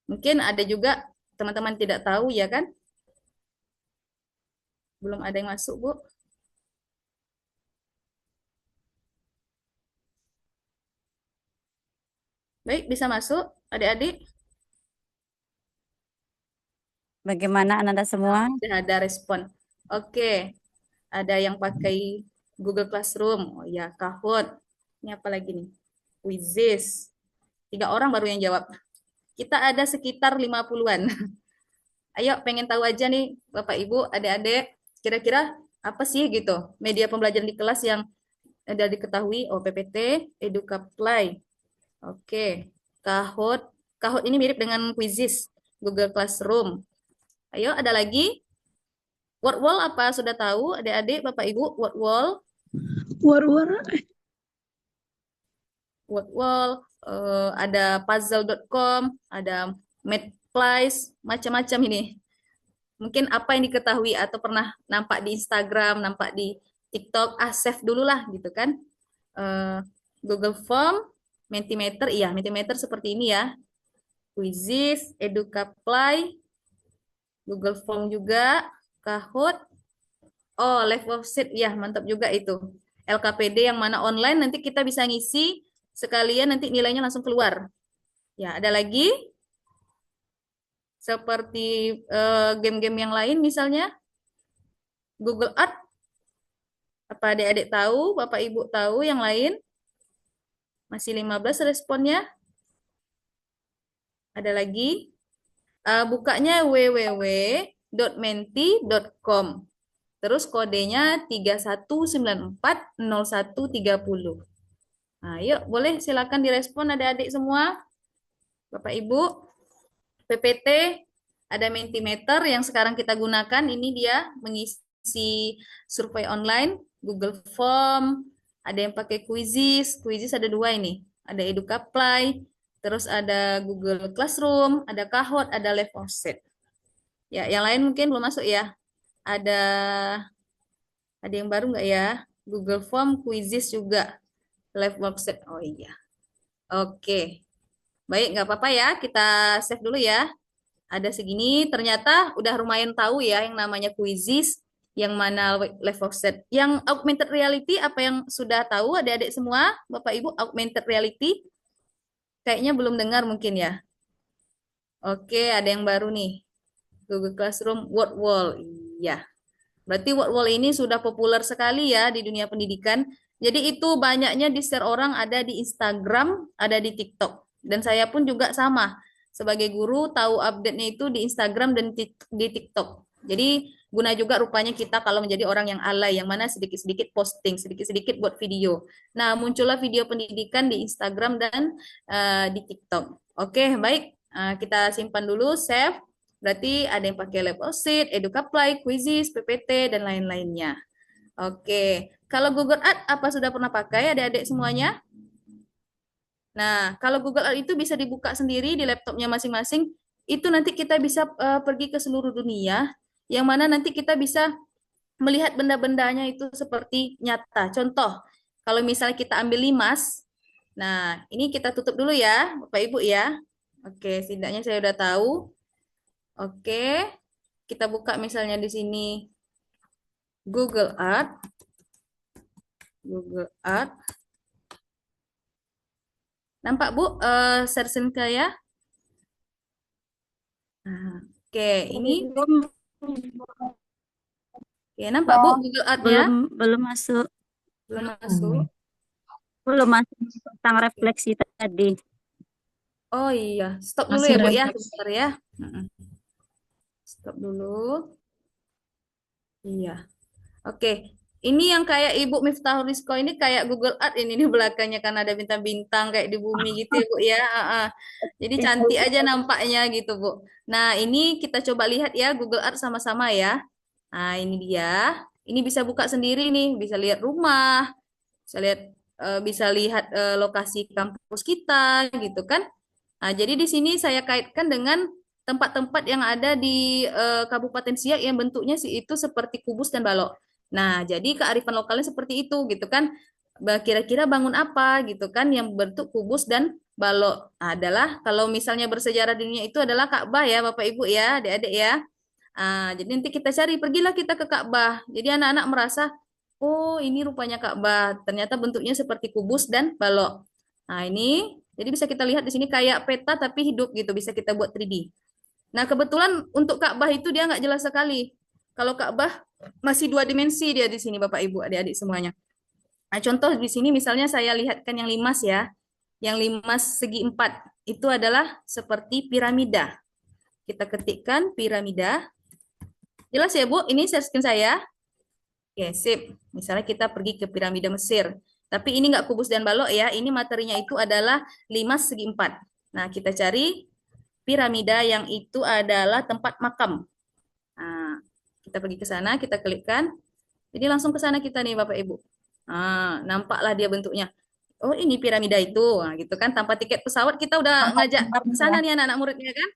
Mungkin ada juga teman-teman tidak tahu ya kan? Belum ada yang masuk, Bu. Baik, bisa masuk adik-adik. Bagaimana anak-anak semua? Sudah ada respon. Oke. Ada yang pakai Google Classroom. Oh ya, Kahoot. Ini apa lagi nih? Quizizz. 3 orang baru yang jawab. Kita ada sekitar 50-an. Ayo, pengen tahu aja nih, Bapak Ibu, adik-adik, kira-kira apa sih gitu media pembelajaran di kelas yang ada diketahui? Oh, PPT, Educaply. Oke, Kahoot. Kahoot ini mirip dengan Quizizz, Google Classroom. Ayo, ada lagi? Wordwall apa sudah tahu adik-adik, Bapak Ibu? Wordwall. Wordwall, ada puzzle.com, ada Mathplice, macam-macam ini. Mungkin apa yang diketahui atau pernah nampak di Instagram, nampak di TikTok, save dulu lah gitu kan. Google Form, Mentimeter, iya Mentimeter seperti ini ya. Quizizz, Educaply, Google Form juga, Kahoot. Oh, Levelset, ya mantap juga itu. LKPD yang mana online, nanti kita bisa ngisi, sekalian nanti nilainya langsung keluar. Ya, ada lagi? Seperti game-game yang lain misalnya, Google Art. Apa adik-adik tahu, Bapak Ibu tahu yang lain? Masih 15 responnya. Ada lagi? Bukanya www.menti.com. Terus kodenya 31940130. Nah, yuk boleh silakan direspon adik-adik semua. Bapak Ibu, PPT ada Mentimeter yang sekarang kita gunakan. Ini dia mengisi survei online, Google Form, ada yang pakai Quizizz. Quizizz ada 2 ini. Ada Educaply, terus ada Google Classroom, ada Kahoot, ada Levelset. Ya, yang lain mungkin belum masuk ya. Ada yang baru nggak ya? Google Form, Quizzes juga, Live Worksheet. Oh iya. Oke. Baik, nggak apa-apa ya. Kita save dulu ya. Ada segini, ternyata udah lumayan tahu ya yang namanya Quizzes, yang mana Live Worksheet. Yang augmented reality, apa yang sudah tahu adik-adik semua, Bapak Ibu, augmented reality? Kayaknya belum dengar mungkin ya. Oke, ada yang baru nih. Google Classroom, Word Wall. Iya. Berarti Word Wall ini sudah populer sekali ya di dunia pendidikan. Jadi itu banyaknya di-share orang, ada di Instagram, ada di TikTok. Dan saya pun juga sama. Sebagai guru tahu update-nya itu di Instagram dan di TikTok. Jadi guna juga rupanya kita kalau menjadi orang yang alay, yang mana sedikit-sedikit posting, sedikit-sedikit buat video. Nah, muncullah video pendidikan di Instagram dan di TikTok. Oke, baik. Kita simpan dulu, save. Berarti ada yang pakai Leposit, Educaply, Quizzes, PPT, dan lain-lainnya. Oke, kalau Google Art apa sudah pernah pakai adik-adik semuanya? Nah, kalau Google Art itu bisa dibuka sendiri di laptopnya masing-masing. Itu nanti kita bisa pergi ke seluruh dunia, yang mana nanti kita bisa melihat benda-bendanya itu seperti nyata. Contoh, kalau misalnya kita ambil limas, nah ini kita tutup dulu ya, Bapak Ibu ya. Oke, setidaknya saya udah tahu. Oke, kita buka misalnya di sini Google Art. Google Art. Nampak Bu, search saya? Nah, oke, ini oke, nampak Bu Google Art-nya? belum masuk, Belum masuk. belum masuk tentang refleksi tadi. Oh iya, stop dulu Masih ya Bu ya, refleksi. sebentar ya. Stop dulu. Iya. Oke, ini yang kayak Ibu Miftahul Rizko ini kayak Google Art ini di belakangnya karena ada bintang-bintang kayak di bumi gitu ya Bu ya. Jadi cantik aja nampaknya gitu Bu. Nah ini kita coba lihat ya Google Art sama-sama ya. Nah ini dia. Ini bisa buka sendiri nih, bisa lihat rumah, bisa lihat lokasi kampus kita gitu kan. Nah, jadi di sini saya kaitkan dengan tempat-tempat yang ada di Kabupaten Siak yang bentuknya sih itu seperti kubus dan balok. Nah, jadi kearifan lokalnya seperti itu gitu kan. Kira-kira bangun apa gitu kan yang bentuk kubus dan balok. Nah, adalah kalau misalnya bersejarah di dunia itu adalah Ka'bah ya Bapak Ibu ya, adik-adik ya. Jadi nanti kita cari, pergilah kita ke Ka'bah. Jadi anak-anak merasa, oh ini rupanya Ka'bah. Ternyata bentuknya seperti kubus dan balok. Nah ini, jadi bisa kita lihat di sini kayak peta tapi hidup gitu, bisa kita buat 3D. Nah kebetulan untuk Ka'bah itu dia nggak jelas sekali. Kalau Ka'bah masih 2 dimensi dia di sini Bapak Ibu adik-adik semuanya. Nah contoh di sini misalnya saya lihatkan yang limas ya. Yang limas segi 4 itu adalah seperti piramida. Kita ketikkan piramida. Jelas ya Bu, ini share screen saya. Oke, sip. Misalnya kita pergi ke piramida Mesir. Tapi ini nggak kubus dan balok ya, ini materinya itu adalah limas segi 4. Nah, kita cari piramida yang itu adalah tempat makam. Nah, kita pergi ke sana, kita klikkan. Jadi langsung ke sana kita nih Bapak Ibu. Nah, nampaklah dia bentuknya. Oh, ini piramida itu. Nah, gitu kan, tanpa tiket pesawat kita udah ngajak ke sana nih anak-anak muridnya kan.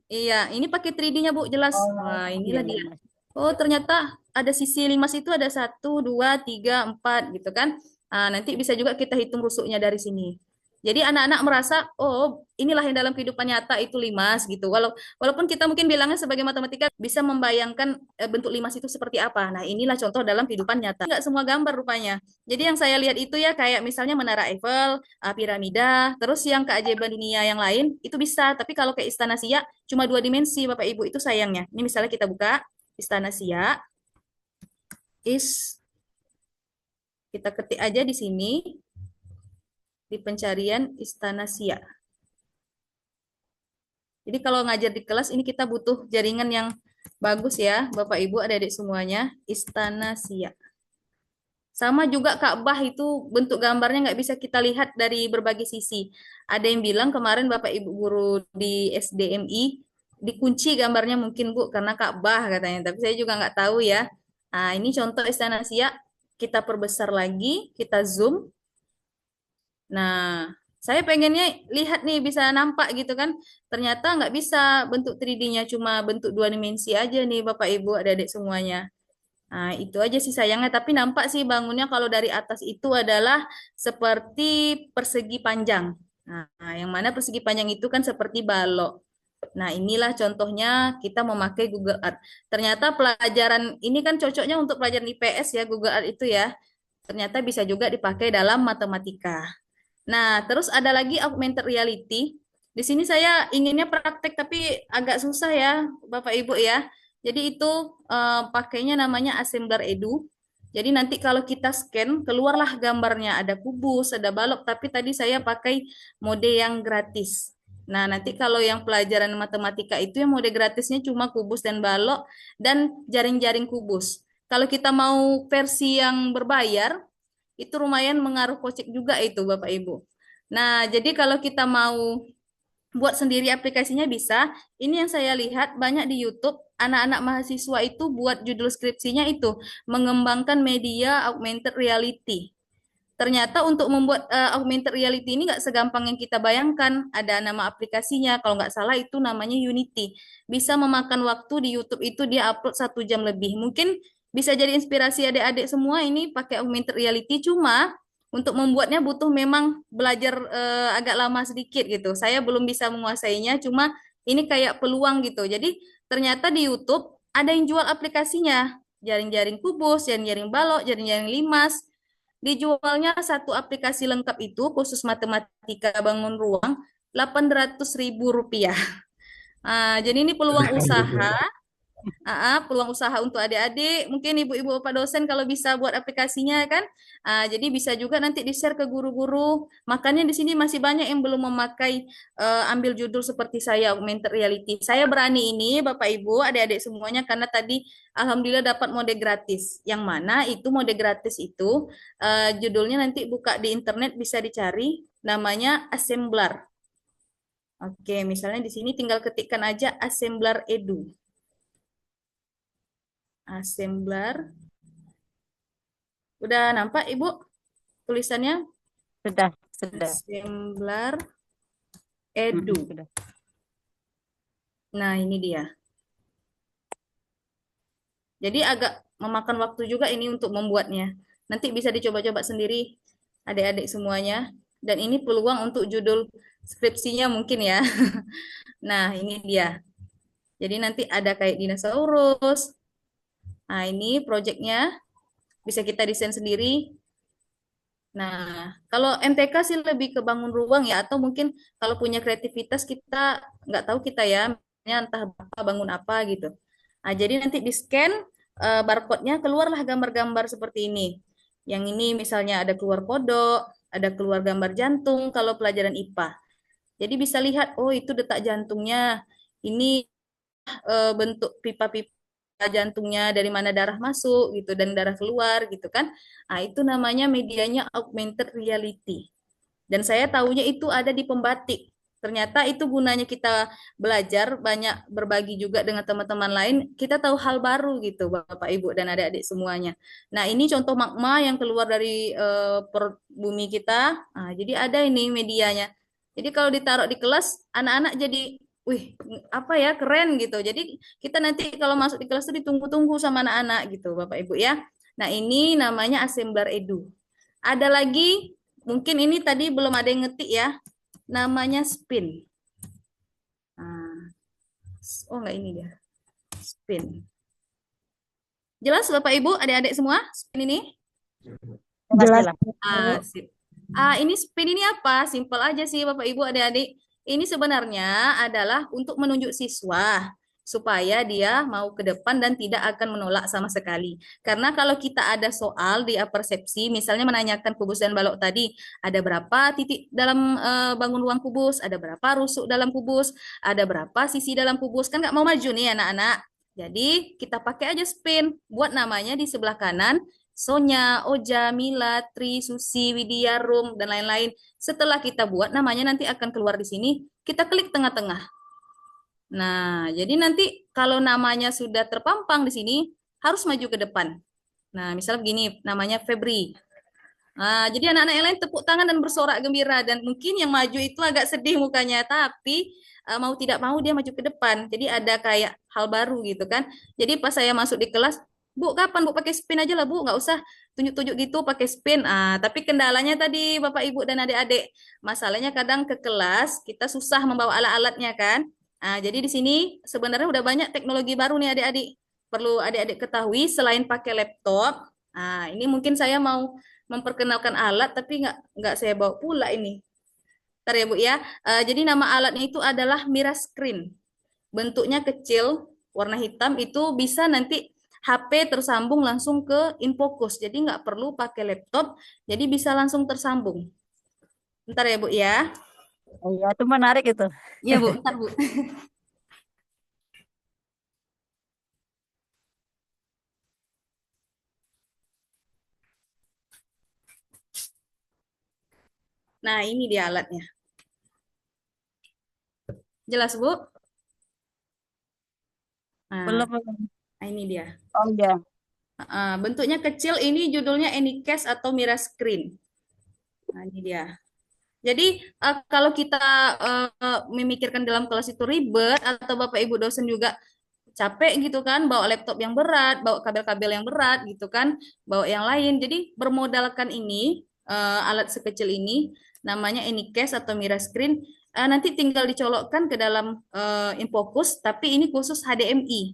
Iya, ini pakai 3D-nya Bu, jelas. Wah, inilah dia. Oh, ternyata ada sisi limas itu ada 1, 2, 3, 4 gitu kan. Nanti bisa juga kita hitung rusuknya dari sini. Jadi anak-anak merasa, oh inilah yang dalam kehidupan nyata itu limas gitu. Walaupun kita mungkin bilangnya sebagai matematika bisa membayangkan bentuk limas itu seperti apa. Nah inilah contoh dalam kehidupan nyata. Nggak semua gambar rupanya. Jadi yang saya lihat itu ya kayak misalnya Menara Eiffel, piramida, terus yang keajaiban dunia yang lain itu bisa. Tapi kalau kayak Istana Siak cuma 2 dimensi Bapak Ibu itu sayangnya. Ini misalnya kita buka Istana Siak. Kita ketik aja di sini di pencarian Istana Siak. Jadi kalau ngajar di kelas ini kita butuh jaringan yang bagus ya, Bapak Ibu, adik-adik semuanya. Istana Siak. Sama juga Ka'bah itu bentuk gambarnya nggak bisa kita lihat dari berbagai sisi. Ada yang bilang kemarin Bapak Ibu guru di SDMI dikunci gambarnya mungkin Bu karena Ka'bah katanya. Tapi saya juga nggak tahu ya. Nah ini contoh Istana Siak. Kita perbesar lagi, kita zoom. Nah Saya pengennya lihat nih bisa nampak gitu kan. Ternyata nggak bisa bentuk 3D-nya, cuma bentuk 2 dimensi aja nih Bapak Ibu adik-adik semuanya. Nah, itu aja sih sayangnya. Tapi nampak sih bangunnya kalau dari atas itu adalah seperti persegi panjang. Nah, yang mana persegi panjang itu kan seperti balok. Nah, inilah contohnya kita memakai Google Earth. Ternyata pelajaran ini kan cocoknya untuk pelajaran IPS ya, Google Earth itu ya. Ternyata bisa juga dipakai dalam matematika. Nah, terus ada lagi augmented reality. Di sini saya inginnya praktek tapi agak susah ya, Bapak Ibu ya. Jadi itu pakainya namanya Assembler Edu. Jadi nanti kalau kita scan, keluarlah gambarnya. Ada kubus, ada balok, tapi tadi saya pakai mode yang gratis. Nah, nanti kalau yang pelajaran matematika itu yang mode gratisnya cuma kubus dan balok dan jaring-jaring kubus. Kalau kita mau versi yang berbayar, itu lumayan mengaruh kocek juga itu Bapak Ibu. Nah, jadi kalau kita mau buat sendiri aplikasinya bisa. Ini yang saya lihat banyak di YouTube, anak-anak mahasiswa itu buat judul skripsinya itu mengembangkan media augmented reality. Ternyata untuk membuat augmented reality ini nggak segampang yang kita bayangkan. Ada nama aplikasinya, kalau nggak salah itu namanya Unity. Bisa memakan waktu di YouTube itu dia upload 1 jam lebih. Mungkin bisa jadi inspirasi adik-adik semua ini pakai augmented reality. Cuma untuk membuatnya butuh memang belajar agak lama sedikit gitu. Saya belum bisa menguasainya, cuma ini kayak peluang gitu. Jadi ternyata di YouTube ada yang jual aplikasinya. Jaring-jaring kubus, jaring-jaring balok, jaring-jaring limas, dijualnya satu aplikasi lengkap itu khusus matematika bangun ruang 800.000 rupiah. Jadi ini peluang usaha. Peluang usaha untuk adik-adik, mungkin ibu-ibu bapak dosen kalau bisa buat aplikasinya kan, jadi bisa juga nanti di-share ke guru-guru. Makanya di sini masih banyak yang belum memakai ambil judul seperti saya augmented reality. Saya berani ini Bapak Ibu, adik-adik semuanya karena tadi alhamdulillah dapat mode gratis. Yang mana itu mode gratis itu judulnya nanti buka di internet bisa dicari, namanya Assembler. Oke, misalnya di sini tinggal ketikkan aja Assembler Edu. Assembler. Udah nampak Ibu tulisannya? Sudah. Assembler Edu. Sudah. Nah, ini dia. Jadi agak memakan waktu juga ini untuk membuatnya. Nanti bisa dicoba-coba sendiri adik-adik semuanya. Dan ini peluang untuk judul skripsinya mungkin ya. Nah, ini dia. Jadi nanti ada kayak dinosaurus. Nah, ini proyeknya bisa kita desain sendiri. Nah, kalau MTK sih lebih ke bangun ruang ya, atau mungkin kalau punya kreativitas kita nggak tahu kita ya, entah apa bangun apa gitu. Nah, jadi nanti di scan barcode-nya keluarlah gambar-gambar seperti ini. Yang ini misalnya ada keluar kodok, ada keluar gambar jantung kalau pelajaran IPA. Jadi bisa lihat, oh itu detak jantungnya, ini bentuk pipa-pipa jantungnya dari mana darah masuk gitu dan darah keluar gitu kan. Nah, itu namanya medianya augmented reality. Dan saya tahunya itu ada di pembatik. Ternyata itu gunanya kita belajar, banyak berbagi juga dengan teman-teman lain, kita tahu hal baru gitu Bapak Ibu dan adik-adik semuanya. Nah, ini contoh magma yang keluar dari perut bumi kita. Nah, jadi ada ini medianya. Jadi kalau ditaruh di kelas, anak-anak jadi wih, apa ya, keren gitu. Jadi kita nanti kalau masuk di kelas itu ditunggu-tunggu sama anak-anak gitu, Bapak Ibu ya. Nah, ini namanya Assembler Edu. Ada lagi, mungkin ini tadi belum ada yang ngetik ya, namanya spin. Nah, oh enggak ini dia, spin. Jelas Bapak Ibu, adik-adik semua, spin ini? Jelas. Sip. Ini spin ini apa? Simple aja sih Bapak Ibu, adik-adik. Ini sebenarnya adalah untuk menunjuk siswa supaya dia mau ke depan dan tidak akan menolak sama sekali. Karena kalau kita ada soal di persepsi, misalnya menanyakan kubus dan balok tadi, ada berapa titik dalam bangun ruang kubus, ada berapa rusuk dalam kubus, ada berapa sisi dalam kubus, kan nggak mau maju nih anak-anak. Jadi kita pakai aja spin, buat namanya di sebelah kanan, Sonya, Oja, Mila, Tri, Susi, Widya, Rum, dan lain-lain. Setelah kita buat, namanya nanti akan keluar di sini. Kita klik tengah-tengah. Nah, jadi nanti kalau namanya sudah terpampang di sini, harus maju ke depan. Nah, misalnya begini, namanya Febri. Nah, jadi anak-anak yang lain tepuk tangan dan bersorak gembira, dan mungkin yang maju itu agak sedih mukanya, tapi mau tidak mau dia maju ke depan. Jadi ada kayak hal baru gitu kan. Jadi pas saya masuk di kelas, Bu, kapan Bu pakai spin aja lah Bu, nggak usah tunjuk-tunjuk gitu pakai spin. Tapi kendalanya tadi Bapak Ibu dan adik-adik, masalahnya kadang ke kelas kita susah membawa alat-alatnya kan. Jadi di sini sebenarnya udah banyak teknologi baru nih adik-adik. Perlu adik-adik ketahui selain pakai laptop. Ini mungkin saya mau memperkenalkan alat tapi nggak saya bawa pula ini. Ntar ya Bu ya. Jadi nama alatnya itu adalah Mira Screen. Bentuknya kecil, warna hitam, itu bisa nanti HP tersambung langsung ke InFocus. Jadi nggak perlu pakai laptop, jadi bisa langsung tersambung. Ntar ya Bu ya. Oh iya, itu menarik itu. Iya Bu, ntar Bu. Nah, ini dia alatnya. Jelas Bu? Belum. Nah, ini dia. Oh iya. Bentuknya kecil, ini judulnya Anycast atau Mira Screen. Nah, ini dia. Jadi kalau kita memikirkan dalam kelas itu ribet, atau Bapak Ibu dosen juga capek gitu kan, bawa laptop yang berat, bawa kabel-kabel yang berat gitu kan, bawa yang lain. Jadi bermodalkan ini, alat sekecil ini, namanya Anycast atau Mira Screen, nanti tinggal dicolokkan ke dalam InFocus, tapi ini khusus HDMI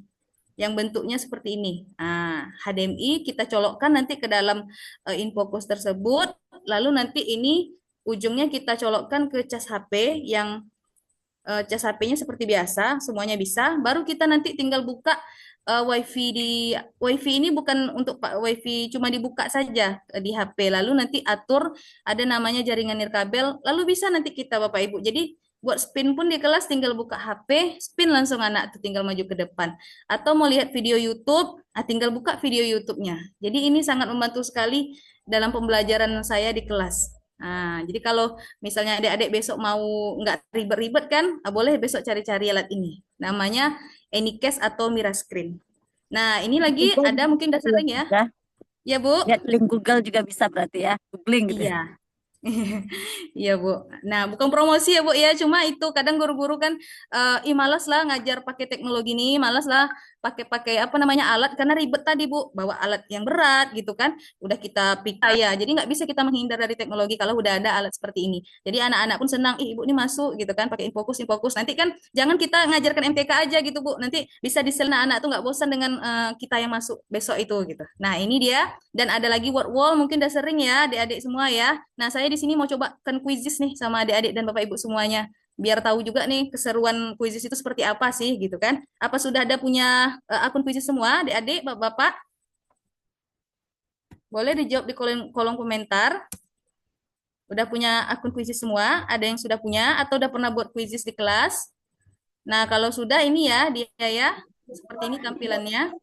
yang bentuknya seperti ini. HDMI kita colokkan nanti ke dalam InFocus tersebut, lalu nanti ini ujungnya kita colokkan ke cas HP yang cas HP-nya seperti biasa, semuanya bisa. Baru kita nanti tinggal buka WiFi ini bukan untuk WiFi cuma dibuka saja di HP. Lalu nanti atur ada namanya jaringan nirkabel. Lalu bisa nanti kita Bapak Ibu. Jadi buat spin pun di kelas tinggal buka HP, spin langsung anak tuh tinggal maju ke depan. Atau mau lihat video YouTube, tinggal buka video YouTube-nya. Jadi ini sangat membantu sekali dalam pembelajaran saya di kelas. Jadi kalau misalnya adik-adik besok mau nggak ribet-ribet kan, boleh besok cari-cari alat ini. Namanya Anycast atau Mira Screen. Nah, ini lagi Itu ada mungkin udah sering ya. ya. Ya, Bu? Lihat link Google juga bisa berarti ya. Googling gitu. Iya. Iya Bu. Nah bukan promosi ya Bu ya, cuma itu kadang guru-guru kan, malas lah ngajar pakai teknologi ini, malas lah pakai apa namanya alat karena ribet tadi Bu, bawa alat yang berat gitu kan, udah kita pikir ya, jadi nggak bisa kita menghindar dari teknologi kalau udah ada alat seperti ini. Jadi anak-anak pun senang, Ibu ini masuk gitu kan, pakai InFocus. Nanti kan jangan kita ngajarkan MTK aja gitu Bu, nanti bisa diselinap anak tuh nggak bosan dengan kita yang masuk besok itu gitu. Nah ini dia, dan ada lagi word wall, mungkin udah sering ya adik-adik semua ya. Nah, saya di sini mau coba kan kuisis nih sama adik-adik dan Bapak Ibu semuanya. Biar tahu juga nih keseruan kuisis itu seperti apa sih gitu kan. Apa sudah ada punya akun kuisis semua adik-adik, Bapak-bapak? Boleh dijawab di kolom komentar. Udah punya akun kuisis semua? Ada yang sudah punya atau udah pernah buat kuisis di kelas? Nah, kalau sudah ini ya dia ya. Seperti ini tampilannya.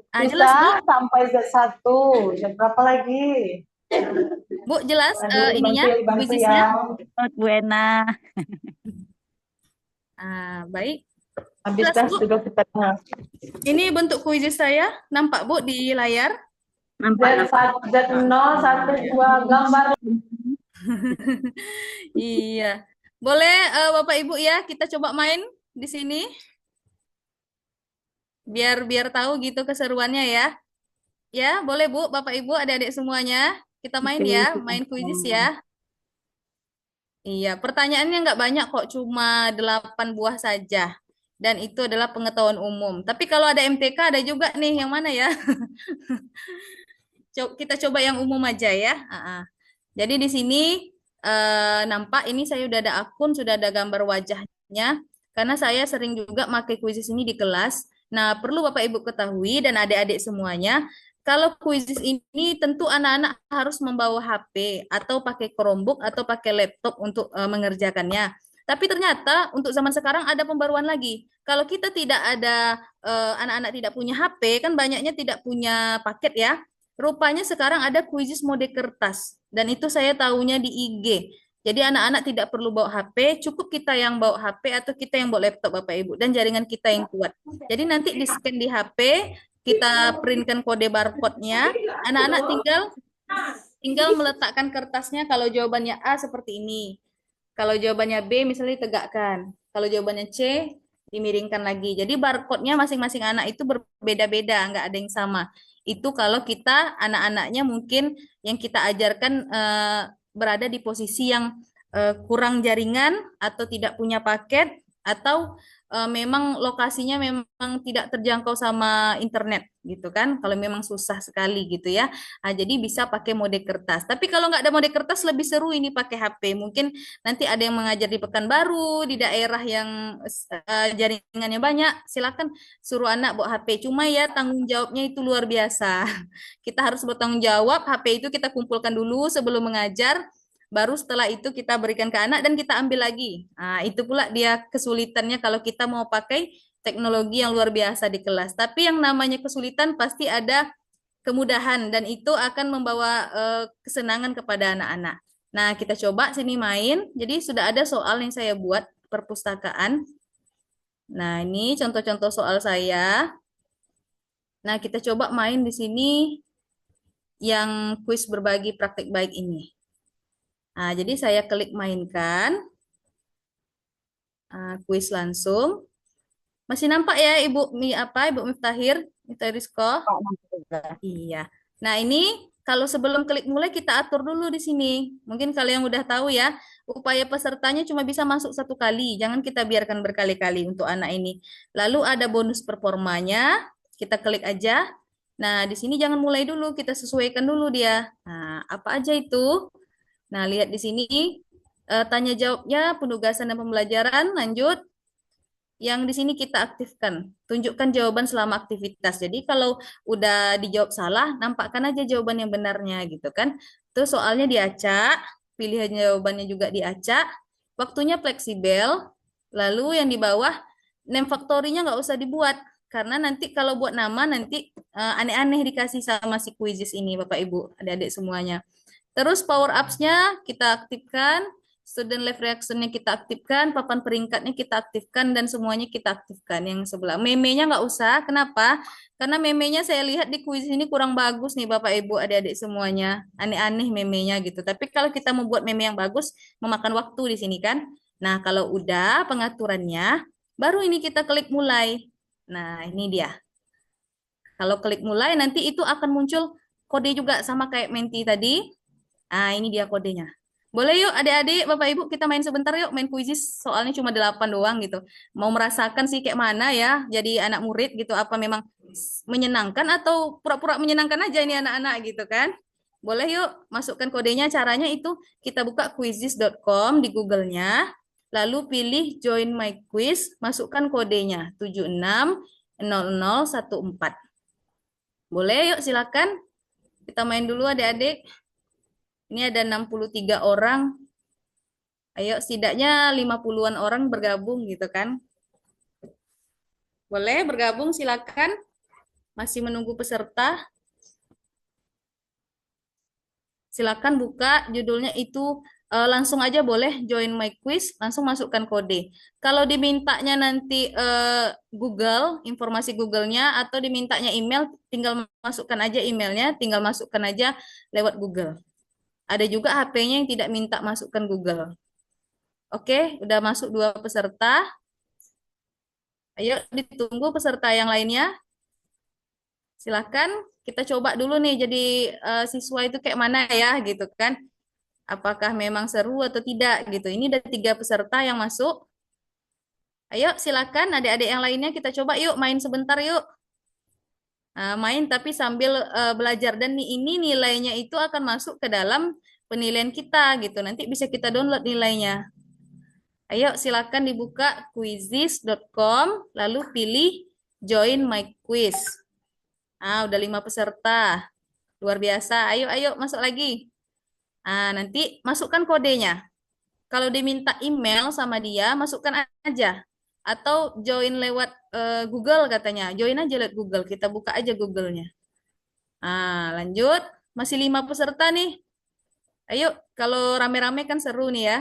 Bisa Jelas Bu? sampai Z1. Jam berapa lagi? Bu, jelas ininya dibantu kuisisnya? ya. Bu Ena. Baik. Habis Jelas, dah Bu. sudah kita dengar. Ini bentuk kuisis saya, nampak Bu di layar? Nampak. Z0, 1, 2, gambar. Iya. Boleh Bapak Ibu ya, kita coba main di sini. Biar tahu gitu keseruannya ya. Ya, boleh Bu, Bapak Ibu, adik-adik semuanya. Kita main ya, main kuisis ya. Iya, pertanyaannya nggak banyak kok, cuma 8 buah saja. Dan itu adalah pengetahuan umum. Tapi kalau ada MTK ada juga nih, yang mana ya? Kita coba yang umum aja ya. Jadi di sini nampak ini saya udah ada akun, sudah ada gambar wajahnya. Karena saya sering juga pakai kuisis ini di kelas. Nah, perlu Bapak Ibu ketahui dan adik-adik semuanya, kalau kuisis ini tentu anak-anak harus membawa HP atau pakai Chromebook atau pakai laptop untuk mengerjakannya. Tapi ternyata untuk zaman sekarang ada pembaruan lagi. Kalau kita tidak ada, anak-anak tidak punya HP, kan banyaknya tidak punya paket ya. Rupanya sekarang ada kuisis mode kertas. Dan itu saya tahunya di IG. Jadi anak-anak tidak perlu bawa HP, cukup kita yang bawa HP atau kita yang bawa laptop Bapak Ibu. Dan jaringan kita yang kuat. Jadi nanti di-scan di HP, kita printkan kode barcode-nya, anak-anak tinggal tinggal meletakkan kertasnya kalau jawabannya A seperti ini. Kalau jawabannya B misalnya ditegakkan. Kalau jawabannya C dimiringkan lagi. Jadi barcode-nya masing-masing anak itu berbeda-beda, nggak ada yang sama. Itu kalau kita anak-anaknya mungkin yang kita ajarkan berada di posisi yang kurang jaringan atau tidak punya paket atau memang lokasinya memang tidak terjangkau sama internet gitu kan. Kalau memang susah sekali gitu ya. Nah, jadi bisa pakai mode kertas. Tapi kalau nggak ada mode kertas lebih seru ini pakai HP. Mungkin nanti ada yang mengajar di Pekanbaru, di daerah yang jaringannya banyak. Silakan suruh anak bawa HP. Cuma ya tanggung jawabnya itu luar biasa. Kita harus bertanggung jawab. HP itu kita kumpulkan dulu sebelum mengajar. Baru setelah itu kita berikan ke anak dan kita ambil lagi. Nah, itu pula dia kesulitannya kalau kita mau pakai teknologi yang luar biasa di kelas. Tapi yang namanya kesulitan pasti ada kemudahan dan itu akan membawa kesenangan kepada anak-anak. Nah, kita coba sini main. Jadi sudah ada soal yang saya buat perpustakaan. Nah, ini contoh-contoh soal saya. Nah, kita coba main di sini yang kuis berbagi praktik baik ini. Nah, jadi saya klik mainkan. Kuis langsung. Masih nampak ya Ibu Ibu Miftahir? Miftahirisko? Iya. Nah, ini kalau sebelum klik mulai kita atur dulu di sini. Mungkin kalau yang udah tahu ya, upaya pesertanya cuma bisa masuk 1 kali. Jangan kita biarkan berkali-kali untuk anak ini. Lalu ada bonus performanya. Kita klik aja. Nah, di sini jangan mulai dulu, kita sesuaikan dulu dia. Nah, apa aja itu? Nah, lihat di sini tanya jawabnya, penugasan dan pembelajaran, lanjut. Yang di sini kita aktifkan. Tunjukkan jawaban selama aktivitas. Jadi kalau udah dijawab salah, nampakkan aja jawaban yang benarnya gitu kan. Terus soalnya diacak, pilihan jawabannya juga diacak, waktunya fleksibel. Lalu yang di bawah, name factory-nya nggak usah dibuat. Karena nanti kalau buat nama, nanti aneh-aneh dikasih sama si quizzes ini, Bapak Ibu, adik-adik semuanya. Terus power ups-nya kita aktifkan, student live reaction-nya kita aktifkan, papan peringkatnya kita aktifkan, dan semuanya kita aktifkan yang sebelah. Meme-nya nggak usah, kenapa? Karena meme-nya saya lihat di kuis ini kurang bagus nih Bapak Ibu adik-adik semuanya. Aneh-aneh meme-nya gitu. Tapi kalau kita membuat meme yang bagus, memakan waktu di sini kan. Nah, kalau udah pengaturannya, baru ini kita klik mulai. Nah, ini dia. Kalau klik mulai, nanti itu akan muncul kode juga sama kayak Menti tadi. Nah, ini dia kodenya. Boleh yuk adik-adik, Bapak Ibu, kita main sebentar yuk, main kuisis. Soalnya cuma 8 doang gitu. Mau merasakan sih kayak mana ya, jadi anak murid gitu. Apa memang menyenangkan atau pura-pura menyenangkan aja ini anak-anak gitu kan. Boleh yuk, masukkan kodenya. Caranya itu kita buka quizzes.com di Google-nya. Lalu pilih join my quiz, masukkan kodenya 760014. Boleh yuk, silakan. Kita main dulu adik-adik. Ini ada 63 orang. Ayo, setidaknya 50-an orang bergabung gitu kan. Boleh bergabung, silakan. Masih menunggu peserta. Silakan buka judulnya itu langsung aja boleh join my quiz, langsung masukkan kode. Kalau dimintanya nanti Google, informasi Google-nya atau dimintanya email, tinggal masukkan aja emailnya, tinggal masukkan aja lewat Google. Ada juga HP-nya yang tidak minta masukkan Google. Oke, udah masuk 2 peserta. Ayo ditunggu peserta yang lainnya. Silakan kita coba dulu nih jadi siswa itu kayak mana ya gitu kan. Apakah memang seru atau tidak gitu. Ini ada 3 peserta yang masuk. Ayo silakan adik-adik yang lainnya kita coba yuk main sebentar yuk. Nah, main tapi sambil belajar dan ini nilainya itu akan masuk ke dalam penilaian kita gitu. Nanti bisa kita download nilainya. Ayo silakan dibuka quizzes.com lalu pilih join my quiz. Udah 5 peserta. Luar biasa. Ayo masuk lagi. Nanti masukkan kodenya. Kalau diminta email sama dia, masukkan aja. Atau join lewat Google katanya. Join aja lewat Google. Kita buka aja Google-nya. Lanjut. Masih 5 peserta nih. Ayo, kalau rame-rame kan seru nih ya.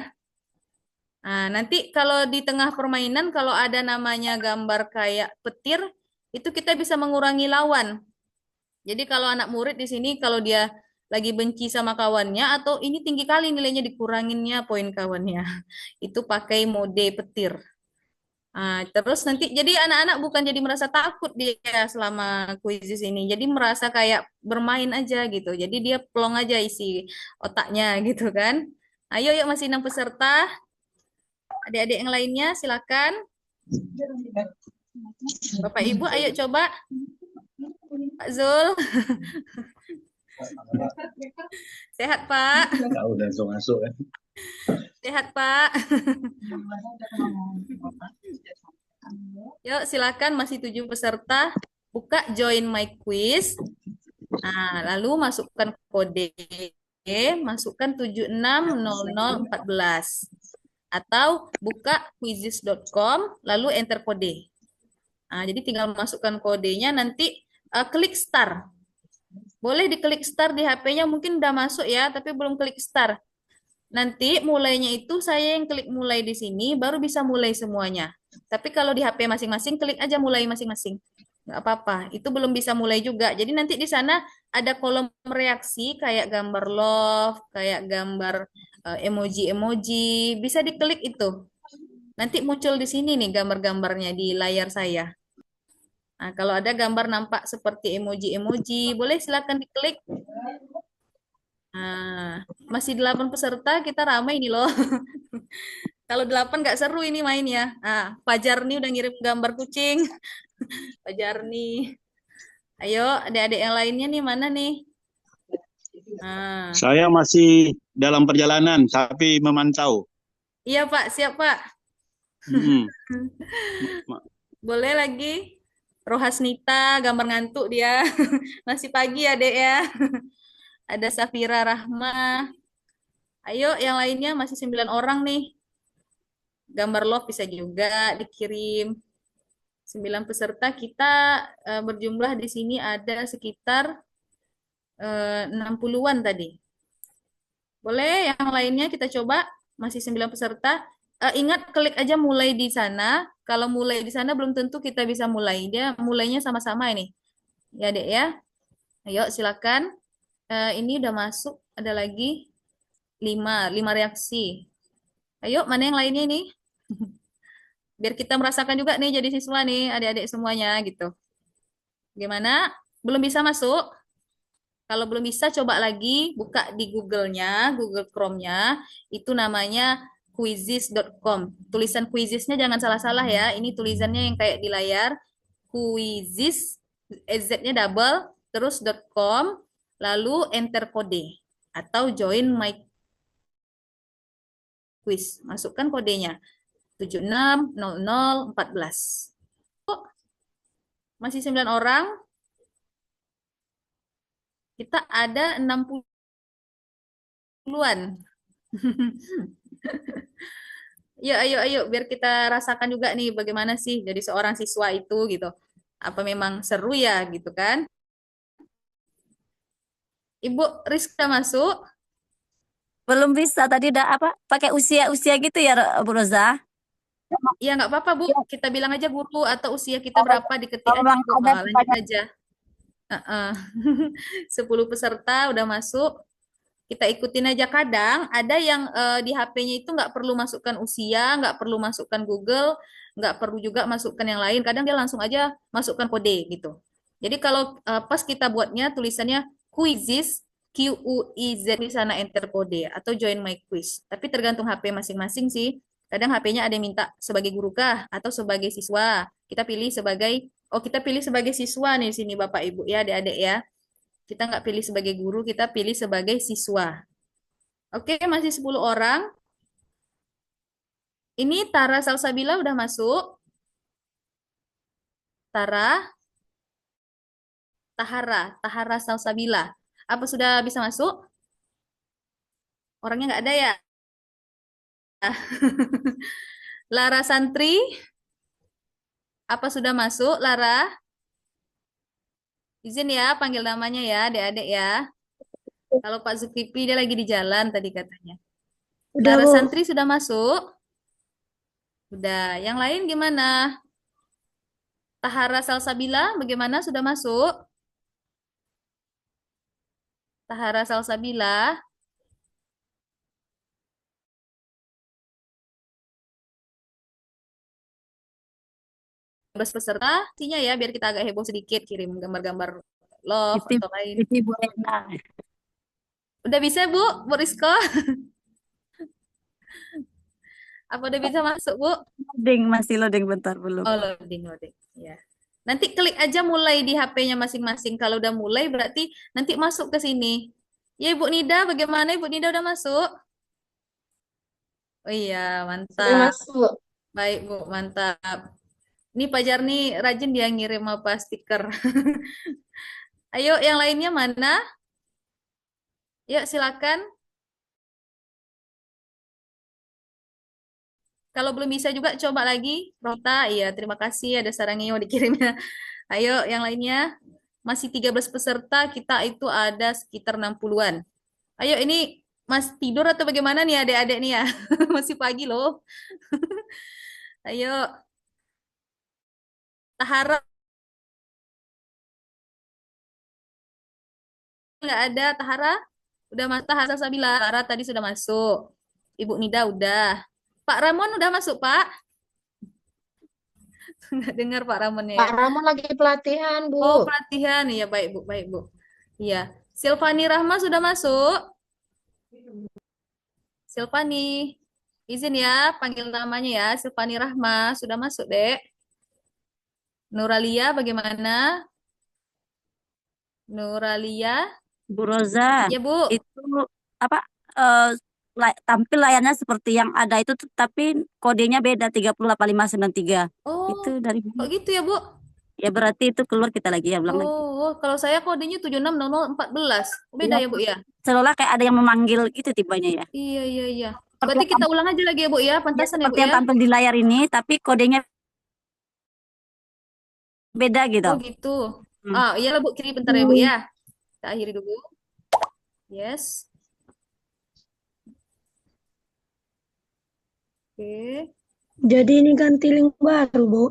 Nanti kalau di tengah permainan, kalau ada namanya gambar kayak petir, itu kita bisa mengurangi lawan. Jadi kalau anak murid di sini, kalau dia lagi benci sama kawannya atau ini tinggi kali nilainya dikuranginnya poin kawannya. Itu pakai mode petir. Terus nanti jadi anak-anak bukan jadi merasa takut dia selama kuisis ini. Jadi merasa kayak bermain aja gitu. Jadi dia plong aja isi otaknya gitu kan. Ayo yuk masih 6 peserta. Adik-adik yang lainnya silakan. Bapak Ibu ayo coba. Pak Zul. Sehat Pak. Tahu langsung masuk kan. Sehat Pak. Yuk silakan masih 7 peserta. Buka join my quiz. Lalu masukkan kode. Masukkan 760014. Atau buka quizzes.com lalu enter kode. Jadi tinggal masukkan kodenya nanti klik start. Boleh diklik start di HP-nya mungkin udah masuk ya, tapi belum klik start. Nanti mulainya itu saya yang klik mulai di sini baru bisa mulai semuanya. Tapi kalau di HP masing-masing klik aja mulai masing-masing. Nggak apa-apa, itu belum bisa mulai juga. Jadi nanti di sana ada kolom reaksi kayak gambar love, kayak gambar emoji-emoji, bisa diklik itu. Nanti muncul di sini nih gambar-gambarnya di layar saya. Kalau ada gambar nampak seperti emoji-emoji, boleh silakan diklik. Masih 8 peserta, kita ramai ini loh. Kalau 8 nggak seru ini mainnya. Fajar nih udah ngirim gambar kucing. Fajar nih. Ayo, adik-adik yang lainnya nih mana nih? Saya masih dalam perjalanan, tapi memantau. Iya Pak, siap Pak. Boleh lagi? Rohasnita, gambar ngantuk dia. Masih pagi ya, Dek ya. Ada Safira Rahma. Ayo, yang lainnya masih 9 orang nih. Gambar love bisa juga dikirim. 9 peserta kita berjumlah di sini ada sekitar 60-an tadi. Boleh yang lainnya kita coba, masih 9 peserta. Ingat klik aja mulai di sana. Kalau mulai di sana belum tentu kita bisa mulai. Dia mulainya sama-sama ini. Ya, Dek ya. Ayo silakan. Ini udah masuk, ada lagi 5 reaksi. Ayo, mana yang lainnya ini? Biar kita merasakan juga nih jadi siswa nih, adik-adik semuanya gitu. Gimana? Belum bisa masuk? Kalau belum bisa, coba lagi buka di Google-nya, Google Chrome-nya, itu namanya quizzes.com. Tulisan quizzes-nya jangan salah-salah ya, ini tulisannya yang kayak di layar, quizzes, Z-nya double, terus .com, lalu enter kode, atau join my quiz. Masukkan kodenya, 760014. Masih 9 orang, kita ada 60-an. Ayo, biar kita rasakan juga nih bagaimana sih jadi seorang siswa itu gitu. Apa memang seru ya gitu kan? Ibu Rizka masuk? Belum bisa tadi udah pakai usia-usia gitu ya Bu Roza? Iya nggak apa-apa Bu, kita bilang aja guru atau usia kita berapa diketik aja Bu. Lanjut aja. 10 peserta udah masuk. Kita ikutin aja. Kadang ada yang di HP-nya itu nggak perlu masukkan usia, nggak perlu masukkan Google, nggak perlu juga masukkan yang lain. Kadang dia langsung aja masukkan kode gitu. Jadi kalau pas kita buatnya tulisannya quizzes, QUIZ di sana enter kode atau join my quiz. Tapi tergantung HP masing-masing sih. Kadang HP-nya ada yang minta sebagai guru kah atau sebagai siswa. Kita pilih sebagai siswa nih sini Bapak Ibu ya, adik-adik ya. Kita nggak pilih sebagai guru, kita pilih sebagai siswa. Oke, masih 10 orang. Ini Tara Salsabila udah masuk. Tahara Salsabila. Apa sudah bisa masuk? Orangnya nggak ada ya? Lara Santri, apa sudah masuk, Lara? Izin ya, panggil namanya ya, adik-adik ya. Kalau Pak Zulkifli dia lagi di jalan tadi katanya. Lara Santri sudah masuk? Sudah. Yang lain gimana? Tahara Salsabila bagaimana, sudah masuk? Tahara Salsabila. Peserta, artinya ya biar kita agak heboh sedikit kirim gambar-gambar love Titip, atau lain. titip Bu Ena. Udah bisa Bu Rizko? Apa udah bisa masuk Bu? Loading, masih loading bentar belum. Oh loading. Ya. Nanti klik aja mulai di HP-nya masing-masing. Kalau udah mulai berarti nanti masuk ke sini. Ya Ibu Nida, bagaimana Ibu Nida udah masuk? Oh iya, Sudah mantap. masuk. Baik Bu, mantap. Ini Pajar nih rajin dia ngirim apa stiker. Ayo yang lainnya mana? Yuk silakan. Kalau belum bisa juga coba lagi. Rota, iya terima kasih ada Sarangio dikirimnya. Ayo yang lainnya. Masih 13 peserta, kita itu ada sekitar 60-an. Ayo ini Mas tidur atau bagaimana nih adik-adik nih ya? Masih pagi loh. Ayo. Tahara nggak ada. Tahara udah mas Tahara Sabila. Tahara tadi sudah masuk. Ibu Nida udah. Pak Ramon udah masuk Pak? Nggak dengar Pak Ramonnya ya. Pak Ramon lagi pelatihan, Bu. Oh pelatihan ya baik Bu, baik Bu. Iya. Silvani Rahma sudah masuk. Silvani, izin ya panggil namanya ya. Silvani Rahma sudah masuk Dek. Nuralia bagaimana? Nuralia, Bu Roza, ya Bu. itu apa tampil layarnya seperti yang ada itu tapi kodenya beda 30853. Oh, Itu dari kok gitu ya Bu? ya berarti itu keluar kita lagi ya ulang lagi. Oh, kalau saya kodenya 760014. Beda ya Bu ya? Seolah kayak ada yang memanggil gitu tipenya ya. Iya. Berarti kita ulang aja lagi ya Bu ya, Ya, pantasan ya Bu seperti yang ya? tampil di layar ini tapi kodenya beda gitu. Oh gitu. Hmm. Ah, iyalah Bu, kiri bentar ya Bu ya. Kita akhiri dulu. Yes. Oke. Jadi ini ganti link baru, Bu.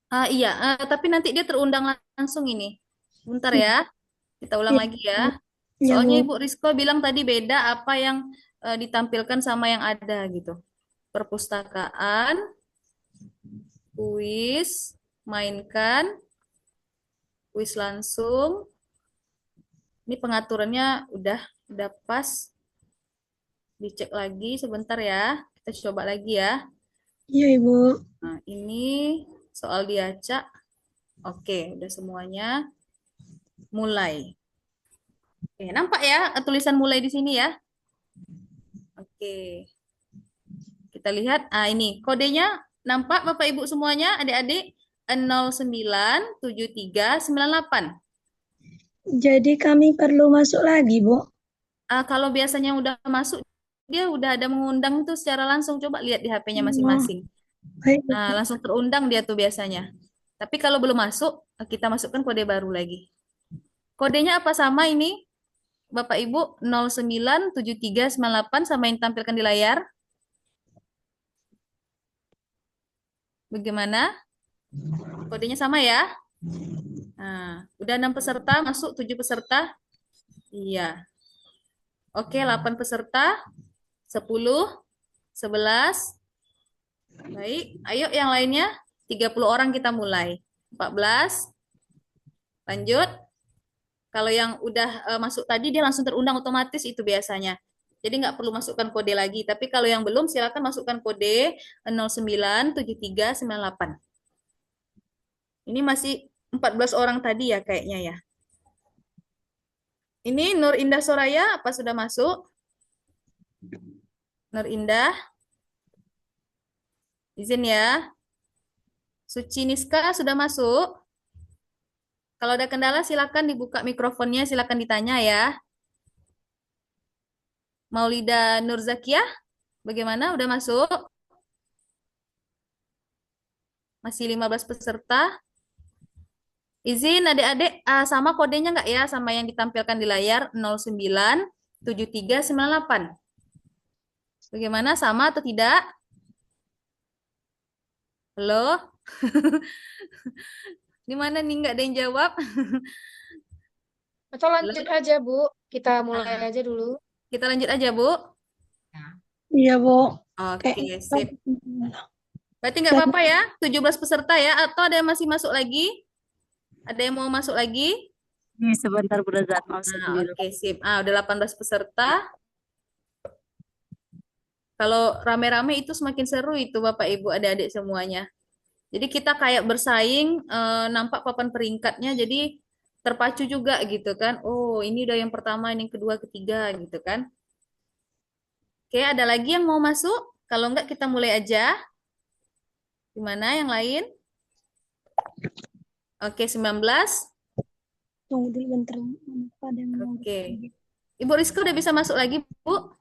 Ah iya, tapi nanti dia terundang langsung ini. Bentar ya. Kita ulang Iya. lagi ya. Iya, Soalnya Bu. Ibu Rizko bilang tadi beda apa yang ditampilkan sama yang ada gitu. Perpustakaan, kuis, mainkan, kuis langsung. Ini pengaturannya udah pas. Dicek lagi sebentar ya. Kita coba lagi ya. Iya, Ibu. Nah, ini soal diacak. Oke, udah semuanya. Mulai. Oke, nampak ya tulisan mulai di sini ya? Oke. Kita lihat. Ah, ini kodenya nampak Bapak Ibu semuanya, adik-adik 097398. Jadi kami perlu masuk lagi, Bu. Kalau biasanya udah masuk, dia udah ada mengundang tuh secara langsung. Coba lihat di HP-nya masing-masing. Baik, Bu. Nah, langsung terundang dia tuh biasanya. Tapi kalau belum masuk, kita masukkan kode baru lagi. Kodenya apa sama ini? Bapak Ibu 097398 sama yang tampilkan di layar. Bagaimana? Kodenya sama ya? Nah, udah 6 peserta, masuk 7 peserta. Iya. Oke, 8 peserta. 10, 11. Baik, ayo yang lainnya. 30 orang kita mulai. 14. Lanjut. Kalau yang udah masuk tadi, dia langsung terundang otomatis itu biasanya. Jadi nggak perlu masukkan kode lagi. Tapi kalau yang belum, silakan masukkan kode 097398. Ini masih 14 orang tadi ya kayaknya ya. Ini Nur Indah Soraya, apa sudah masuk? Nur Indah. Izin ya. Suci Niska sudah masuk. Kalau ada kendala silakan dibuka mikrofonnya, silakan ditanya ya. Maulida Nurzakiah, bagaimana? Udah masuk? Masih 15 peserta. Izin adik-adik, sama kodenya nggak ya sama yang ditampilkan di layar 097398. Bagaimana, sama atau tidak? Halo? Di mana nih nggak ada yang jawab? Atau lanjut aja, Bu. Kita mulai aja dulu. Kita lanjut aja, Bu. Iya, Bu. Oke, sip. Berarti nggak apa-apa ya, 17 peserta ya, atau ada yang masih masuk lagi? Ada yang mau masuk lagi? Ini sebentar Bu Rozat, mau Nah, oke, sip. Udah 18 peserta. Kalau rame-rame itu semakin seru itu Bapak Ibu adik-adik semuanya. Jadi kita kayak bersaing, nampak papan peringkatnya, jadi terpacu juga gitu kan. Oh, ini udah yang pertama, ini yang kedua, ketiga gitu kan. Oke, ada lagi yang mau masuk? Kalau enggak kita mulai aja. Gimana yang lain? Oke, 19. Tunggu dulu bentar. Oke. Ibu Rizko udah bisa masuk lagi, Bu?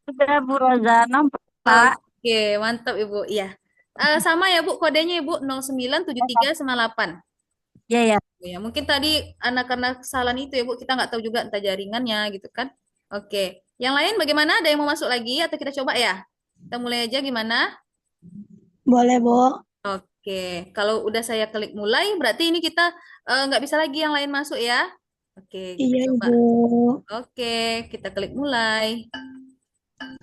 Sudah Bu Roza, nampak. Oke, mantap Ibu. Iya. Sama ya Bu, kodenya Ibu 097398. Iya, ya. Ya, mungkin tadi karena kesalahan itu ya Bu, kita nggak tahu juga entah jaringannya gitu kan. Oke. Yang lain bagaimana? Ada yang mau masuk lagi atau kita coba ya? Kita mulai aja gimana? Boleh, Bu. Oke, kalau udah saya klik mulai, berarti ini kita nggak bisa lagi yang lain masuk ya. Oke, kita Iya, coba. Ibu. Oke, kita klik mulai.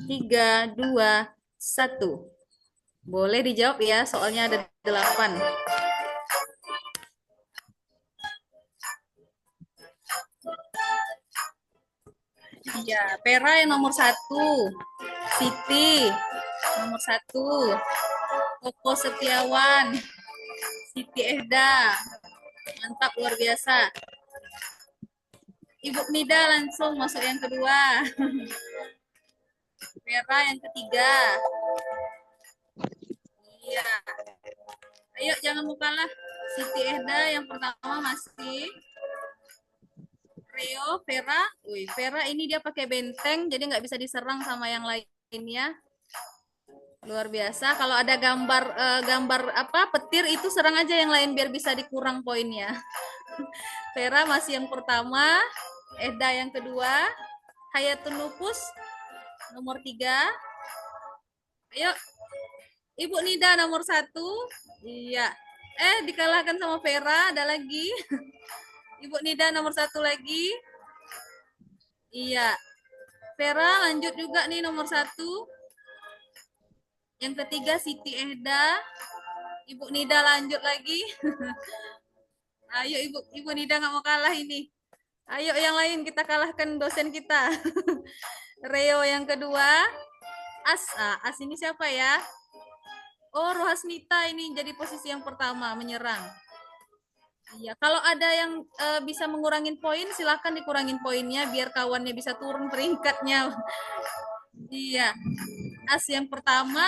3, 2, 1. Boleh dijawab ya, soalnya ada 8. Iya, Pera yang nomor 1. Siti nomor 1. Koko Setiawan. Siti Ehda. Mantap, luar biasa. Ibu Nida langsung masuk yang kedua. Vera yang ketiga. Iya. Ayo jangan mau kalah. Siti Ehda yang pertama masih. Rio, Vera. Wih, Vera ini dia pakai benteng, jadi nggak bisa diserang sama yang lainnya. Luar biasa. Kalau ada gambar apa petir itu serang aja yang lain biar bisa dikurang poinnya. Vera masih yang pertama, Ehda yang kedua, Hayatun Nufus nomor 3. Ayo, Ibu Nida nomor 1. Iya. Dikalahkan sama Vera, ada lagi. Ibu Nida nomor 1 lagi. Iya. Vera lanjut juga nih nomor 1. Yang ketiga Siti Ehda. Ibu Nida lanjut lagi. Ayo Ibu Nida nggak mau kalah ini. Ayo yang lain kita kalahkan dosen kita. Reo yang kedua. As ini siapa ya? Oh, Rohasmita ini jadi posisi yang pertama menyerang. Iya, kalau ada yang bisa mengurangin poin, silakan dikurangin poinnya biar kawannya bisa turun peringkatnya. Iya. As yang pertama.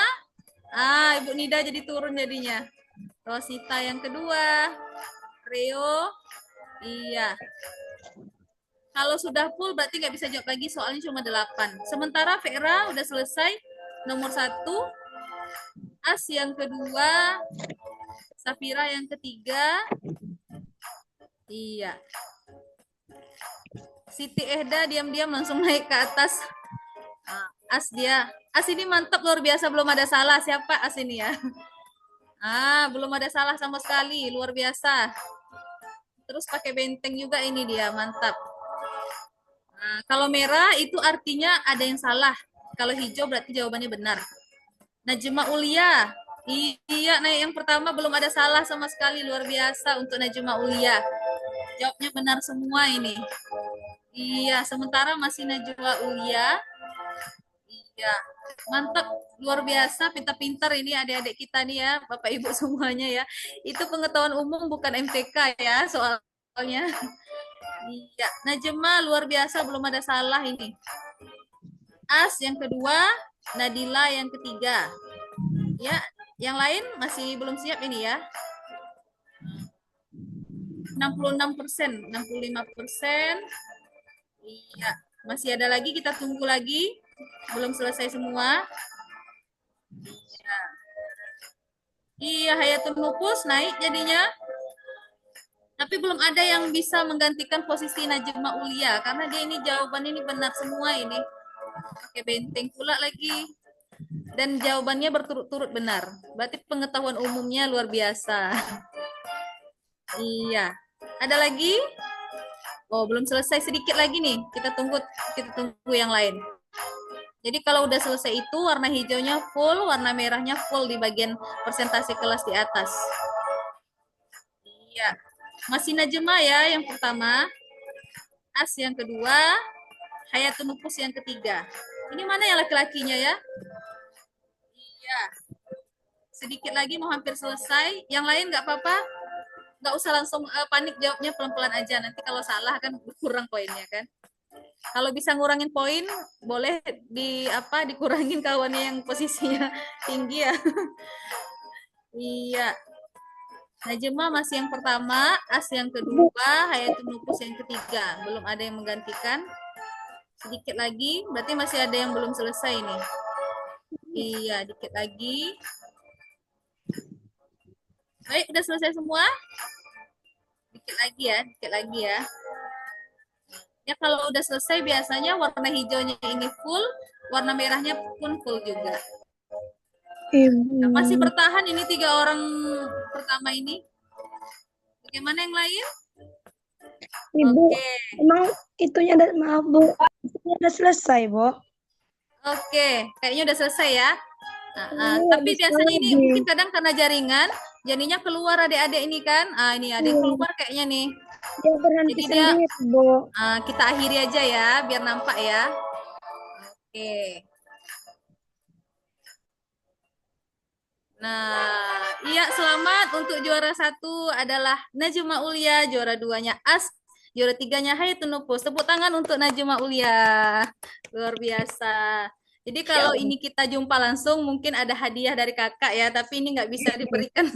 Ibu Nida jadi turun jadinya. Rosita yang kedua. Reo. Iya. Kalau sudah full berarti nggak bisa jawab lagi soalnya cuma 8. Sementara Vera udah selesai nomor 1. As yang kedua. Safira yang ketiga. Iya. Siti Ehda diam-diam langsung naik ke atas. As dia. As ini mantap luar biasa, belum ada salah. Siapa As ini ya? Belum ada salah sama sekali, luar biasa. Terus pakai benteng juga ini dia, mantap. Kalau merah itu artinya ada yang salah. Kalau hijau berarti jawabannya benar. Najma Ulia. Iya, yang pertama belum ada salah sama sekali, luar biasa untuk Najma Ulia. Jawabnya benar semua ini. Iya, sementara masih Najwa Ulia. Iya, mantap, luar biasa, pintar-pintar ini adik-adik kita nih ya, Bapak Ibu semuanya ya. Itu pengetahuan umum bukan MTK ya soalnya. Iya, Najma luar biasa, belum ada salah ini. As yang kedua, Nadila yang ketiga. Ya, yang lain masih belum siap ini ya. 66%, 65%. Iya, masih ada lagi, kita tunggu lagi. Belum selesai semua. Iya, Hayatun Nufus naik jadinya. Tapi belum ada yang bisa menggantikan posisi Najma Ulia karena dia ini jawabannya ini benar semua ini. Pakai benteng pula lagi. Dan jawabannya berturut-turut benar. Berarti pengetahuan umumnya luar biasa. Iya. Ada lagi? Oh, belum selesai, sedikit lagi nih. Kita tunggu yang lain. Jadi kalau udah selesai itu warna hijaunya full, warna merahnya full di bagian presentasi kelas di atas. Iya. Masih Najma ya yang pertama. As yang kedua, Hayatun Nufus yang ketiga. Ini mana yang laki-lakinya ya? Iya. Sedikit lagi mau hampir selesai. Yang lain nggak apa-apa? Nggak usah langsung panik, jawabnya pelan-pelan aja. Nanti kalau salah kan kurang poinnya kan. Kalau bisa ngurangin poin, boleh dikurangin kawannya yang posisinya tinggi ya. Iya. Najma masih yang pertama, As yang kedua, Hayatun Nufus yang ketiga. Belum ada yang menggantikan. Sedikit lagi, berarti masih ada yang belum selesai nih. Iya, dikit lagi. Baik, udah selesai semua? Dikit lagi ya. Ya kalau udah selesai biasanya warna hijaunya ini full, warna merahnya pun full juga. Nah, masih bertahan ini 3 orang pertama ini. Bagaimana yang lain? Ibu, emang itunya maaf Bu, itunya udah selesai Bu. Oke, kayaknya udah selesai ya. Tapi biasanya ini mungkin kadang karena jaringan, jadinya keluar adik-adik ini kan. Ini ada yang keluar kayaknya nih. Dia berhenti Jadi dia, sendiri Bu. kita akhiri aja ya, biar nampak ya. Oke. Nah, iya selamat untuk juara 1 adalah Najma Ulia, juara 2-nya As, juara 3-nya Hayatun Nufus. Tepuk tangan untuk Najma Ulia. Luar biasa. Jadi kalau ini kita jumpa langsung mungkin ada hadiah dari kakak ya, tapi ini nggak bisa diberikan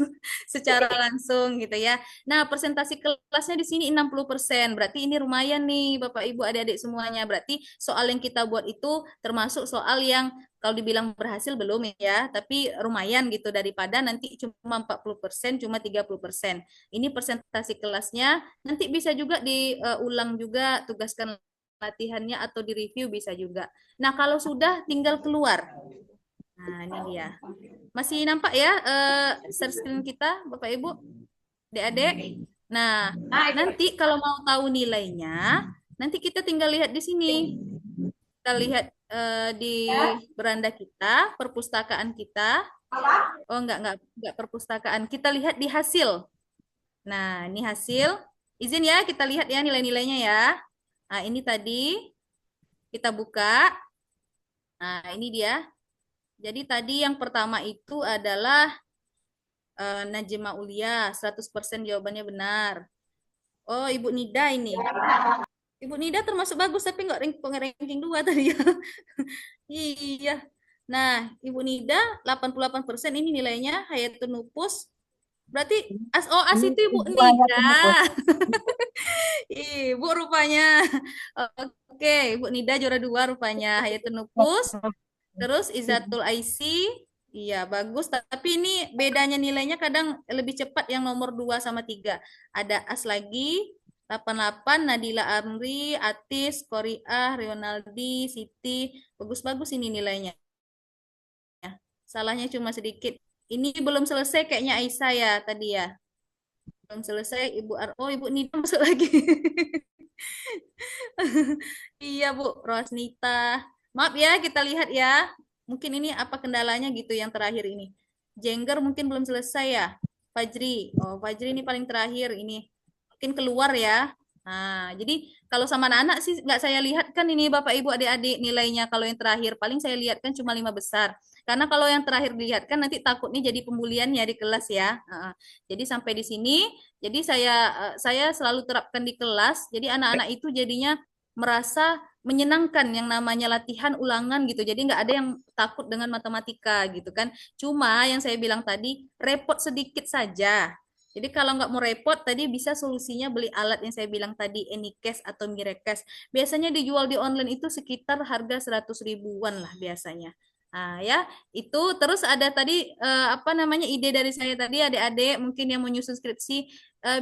secara langsung gitu ya. Nah, presentasi kelasnya di sini 60%. Berarti ini lumayan nih Bapak Ibu adik-adik semuanya. Berarti soal yang kita buat itu termasuk soal yang kalau dibilang berhasil belum ya, tapi lumayan gitu daripada nanti cuma 40%, cuma 30%. Ini presentasi kelasnya, nanti bisa juga diulang juga, tugaskan latihannya atau direview bisa juga. Nah, kalau sudah tinggal keluar. Nah, ini dia. Masih nampak ya share screen kita, Bapak Ibu? Adik-adik? Nah, nanti kalau mau tahu nilainya, nanti kita tinggal lihat di sini. Kita lihat di beranda kita, perpustakaan kita. Oh, enggak perpustakaan. Kita lihat di hasil. Nah, ini hasil. Izin ya, kita lihat ya nilai-nilainya ya. Nah, ini tadi kita buka. Nah, ini dia. Jadi tadi yang pertama itu adalah Najma Ulia, 100% jawabannya benar. Oh, Ibu Nida ini. Ibu Nida termasuk bagus, tapi nggak ranking 2 tadi ya. Iya. Nah, Ibu Nida 88% ini nilainya. Hayatun Nufus. Berarti as itu Ibu Nida. Ibu rupanya. Oke, Ibu Nida juara 2 rupanya. Hayatun Nufus. Terus Izatul Aisy. Iya, bagus. Tapi ini bedanya nilainya kadang lebih cepat yang nomor 2 sama 3. Ada As lagi. 88, Nadila Amri, Atis, Koriah, Rionaldi, Siti. Bagus-bagus ini nilainya. Salahnya cuma sedikit. Ini belum selesai kayaknya Aisyah ya tadi ya. Belum selesai Ibu Nida masuk lagi. Iya Bu, Rosnita. Maaf ya, kita lihat ya. Mungkin ini apa kendalanya gitu yang terakhir ini. Jengger mungkin belum selesai ya. Fajri. Oh, Fajri ini paling terakhir ini. Mungkin keluar ya. Nah, jadi kalau sama anak-anak sih nggak saya lihat kan ini Bapak Ibu adik-adik nilainya kalau yang terakhir paling saya lihat kan cuma 5 besar. Karena kalau yang terakhir dilihat kan nanti takutnya jadi pembuliannya di kelas ya. Jadi sampai di sini, jadi saya selalu terapkan di kelas. Jadi anak-anak itu jadinya merasa menyenangkan yang namanya latihan ulangan gitu. Jadi nggak ada yang takut dengan matematika gitu kan. Cuma yang saya bilang tadi repot sedikit saja. Jadi kalau nggak mau repot, tadi bisa solusinya beli alat yang saya bilang tadi, Anycast atau Mirecast. Biasanya dijual di online itu sekitar harga 100 ribuan lah biasanya. Nah, ya, itu terus ada tadi ide dari saya tadi adik-adik mungkin yang mau nyusun skripsi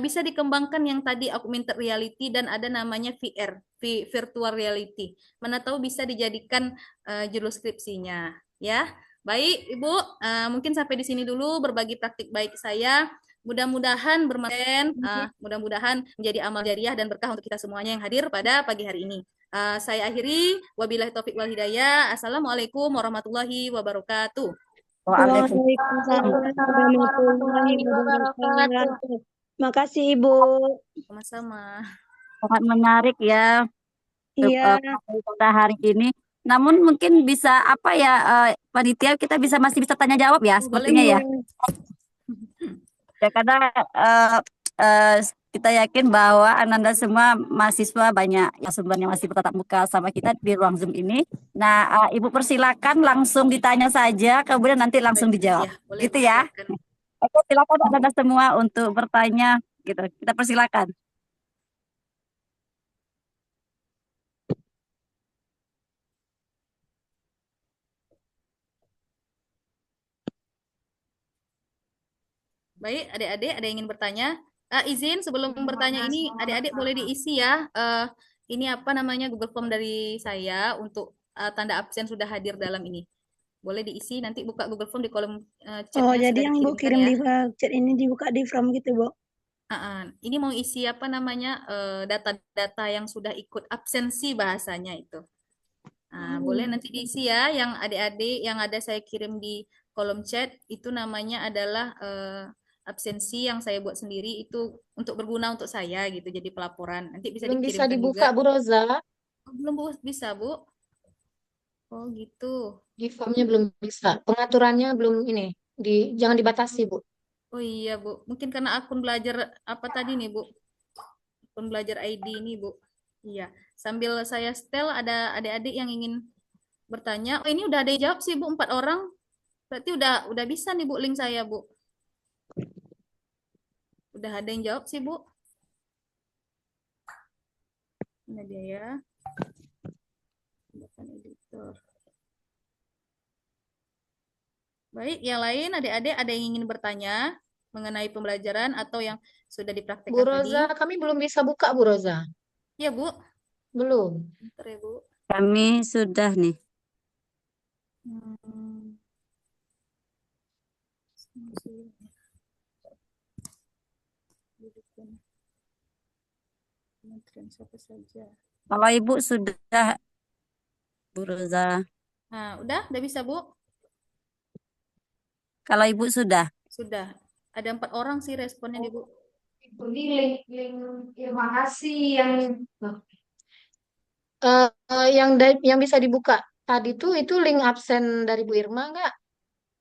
bisa dikembangkan yang tadi augmented reality dan ada namanya VR, virtual reality. Mana tahu bisa dijadikan judul skripsinya, ya. Baik, Ibu, mungkin sampai di sini dulu berbagi praktik baik saya. mudah-mudahan bermanfaat, mudah-mudahan menjadi amal jariah dan berkah untuk kita semuanya yang hadir pada pagi hari ini. Saya akhiri, wabillahi taufik wal hidayah. Assalamualaikum warahmatullahi wabarakatuh. Waalaikumsalam warahmatullahi wabarakatuh. Makasih Ibu. Sama-sama. Sangat menarik ya Iya. kita hari ini. Namun mungkin bisa apa ya panitia kita masih bisa tanya jawab ya sepertinya ya. Ya karena kita yakin bahwa Ananda semua mahasiswa banyak yang sebenarnya masih bertatap muka sama kita di ruang Zoom ini. Nah, Ibu persilakan langsung ditanya saja, kemudian nanti langsung dijawab. Ya, boleh, gitu ya. Oke, silakan Ananda semua untuk bertanya. Gitu. Kita persilakan. Baik, adik-adik ada yang ingin bertanya? Izin sebelum bertanya ini, adik-adik boleh diisi ya. Ini apa namanya Google Form dari saya untuk tanda absen sudah hadir dalam ini. Boleh diisi, nanti buka Google Form di kolom chatnya. Oh, jadi yang Bu kirim ya. di chat ini dibuka di form gitu, Bu? Ini mau isi apa namanya data-data yang sudah ikut absensi bahasanya itu. Boleh nanti diisi ya, yang adik-adik yang ada saya kirim di kolom chat itu namanya adalah absensi yang saya buat sendiri itu untuk berguna untuk saya gitu, jadi pelaporan. Nanti bisa Belum bisa dikirimkan dibuka, juga. Bu Roza. Belum bisa, Bu. Oh gitu. Di formnya belum bisa. Pengaturannya belum ini. Jangan dibatasi, Bu. Oh iya, Bu. Mungkin karena akun belajar apa tadi nih, Bu? Akun belajar ID ini, Bu. Iya. Sambil saya setel, ada adik-adik yang ingin bertanya. Oh, ini udah ada yang jawab sih, Bu. 4 orang. Berarti udah bisa nih, Bu, link saya, Bu. Udah ada yang jawab sih, Bu. Ini dia ya. Editor. Baik, yang lain adik-adik ada yang ingin bertanya mengenai pembelajaran atau yang sudah dipraktekkan Bu Roza, tadi? kami belum bisa buka, Bu Roza. Iya, Bu. Belum. Bentar ya, Bu. Kami sudah nih. Kalau Ibu sudah, Bu Roza. Nah, udah bisa, Bu? Kalau Ibu sudah? Sudah. Ada 4 orang sih responnya nih, Bu. Ini link terima kasih yang bisa dibuka tadi tuh itu link absen dari Bu Irma enggak?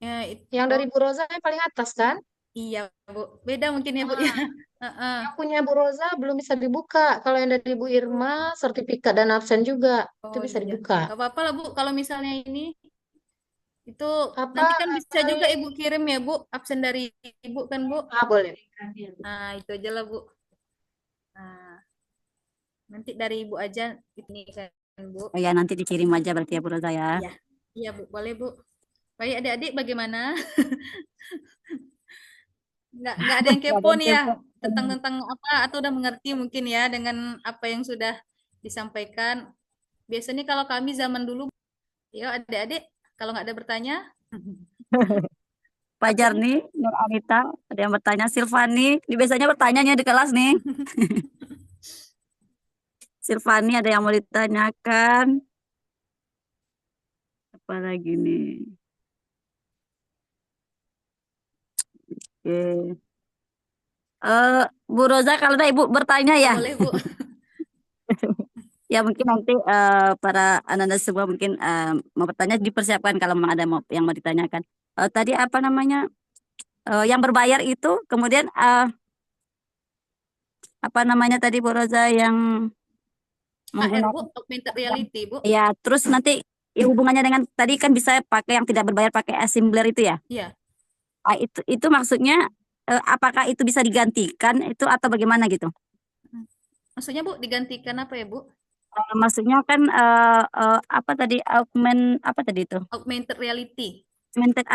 Ya, yang dari Bu Roza yang paling atas kan? Iya, Bu. Beda mungkin ya, Bu ya. Yang punya Bu Roza belum bisa dibuka. Kalau yang dari Bu Irma, sertifikat dan absen juga itu bisa dibuka. Gak apa-apa lah, Bu. Kalau misalnya ini itu nanti kan bisa juga Ibu kirim ya, Bu, absen dari Ibu kan, Bu? Boleh. Nah, itu aja lah, Bu. Nah, nanti dari Ibu aja ini kan, Bu. Oh ya, nanti dikirim aja berarti ya, Bu Roza ya. Iya. Iya, Bu. Boleh, Bu. Baik, adik-adik bagaimana? Nggak ada yang kepo nih ya tentang apa, atau udah mengerti mungkin ya dengan apa yang sudah disampaikan. Biasanya kalau kami zaman dulu, ya adik-adik kalau nggak ada bertanya. Pak Jarni, Nur Anita, ada yang bertanya. Silvani, ini biasanya bertanyanya di kelas nih. Silvani, ada yang mau ditanyakan? Apa lagi nih? Oke. Bu Roza, kalau ada Ibu bertanya ya. Boleh, Bu. Ya mungkin nanti para anak-anak semua mungkin mau bertanya, dipersiapkan kalau memang ada yang mau ditanyakan. Tadi apa namanya? Yang berbayar itu kemudian apa namanya tadi Bu Roza yang Bu, augmented reality, Bu. Ya, terus nanti ya hubungannya dengan tadi kan bisa pakai yang tidak berbayar pakai assembler itu ya? Iya. Itu maksudnya apakah itu bisa digantikan itu atau bagaimana gitu? Maksudnya Bu, digantikan apa ya, Bu? Maksudnya kan apa tadi apa tadi itu? Augmented reality. Augmented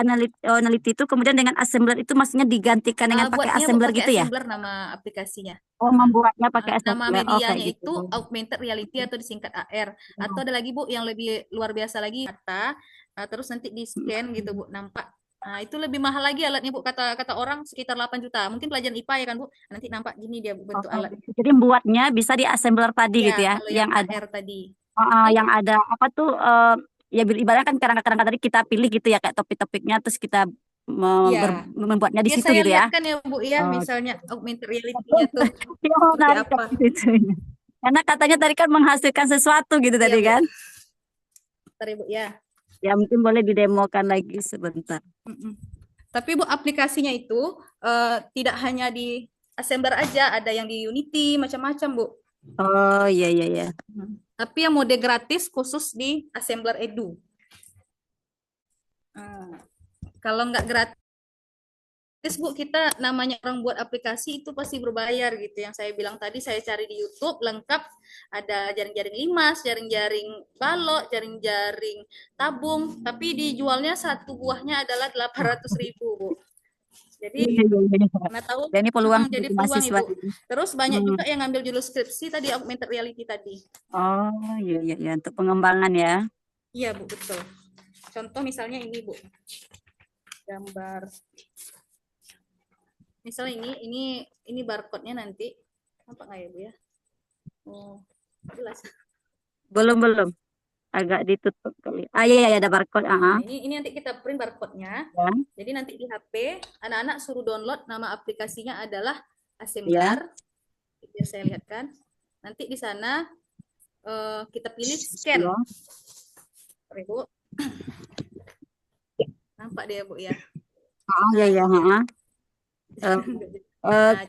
analytics itu kemudian dengan assembler itu maksudnya digantikan dengan pakai assembler gitu ya? Assembler nama aplikasinya. Oh, membuatnya pakai assembler. Nama medianya itu augmented reality atau disingkat AR. Atau ada lagi Bu yang lebih luar biasa lagi, terus nanti di scan gitu Bu, nampak Nah, itu lebih mahal lagi alatnya, Bu. Kata orang sekitar 8 juta. Mungkin pelajaran IPA ya kan, Bu? Nanti nampak gini dia bentuk Oh, alat. jadi buatnya bisa di assembler tadi Ya, gitu ya, kalau yang yang ada HR tadi. yang ada apa tuh ya ibaratnya kan kadang-kadang tadi kita pilih gitu ya kayak topik-topiknya terus kita Iya. membuatnya di Ya, situ saya gitu ya. lihat kan ya, Bu, ya. Oh, Misalnya augmented reality-nya tuh ya seperti menarik apa. itu. Karena katanya tadi kan menghasilkan sesuatu gitu Iya, tadi Bu. kan. Bentar ya, Bu, ya. Ya mungkin boleh didemokan lagi sebentar. Mm-mm. Tapi Bu, aplikasinya itu tidak hanya di Assembler aja, ada yang di Unity, macam-macam, Bu. Oh iya iya iya. Tapi yang mode gratis khusus di Assembler Edu. Kalau nggak gratis, Bu, kita namanya orang buat aplikasi itu pasti berbayar gitu. Yang saya bilang tadi, saya cari di YouTube lengkap, ada jaring-jaring limas, jaring-jaring balok, jaring-jaring tabung, tapi dijualnya satu buahnya adalah 800.000, Bu. Jadi Iya, iya, iya. nggak tahu, Dan ini peluang jadi bagi peluang mahasiswa. Ibu. Terus banyak juga yang ngambil judul skripsi tadi augmented reality tadi. Oh iya iya iya untuk pengembangan ya. Iya, Bu, betul. Contoh misalnya ini, Bu. Gambar. Misalnya ini barcode-nya nanti. Apa nggak ya, Bu ya? Oh, jelas. Belum belum. Agak ditutup kali. Ah iya iya ada barcode. Nah, ini nanti kita print barcode-nya. Ya. Jadi nanti di HP anak-anak suruh download, nama aplikasinya adalah Ya. Assembler. Biar saya lihatkan. Nanti di sana kita pilih scan. Ya. Bu. Nampak deh, Bu ya. Oh iya iya. Nah,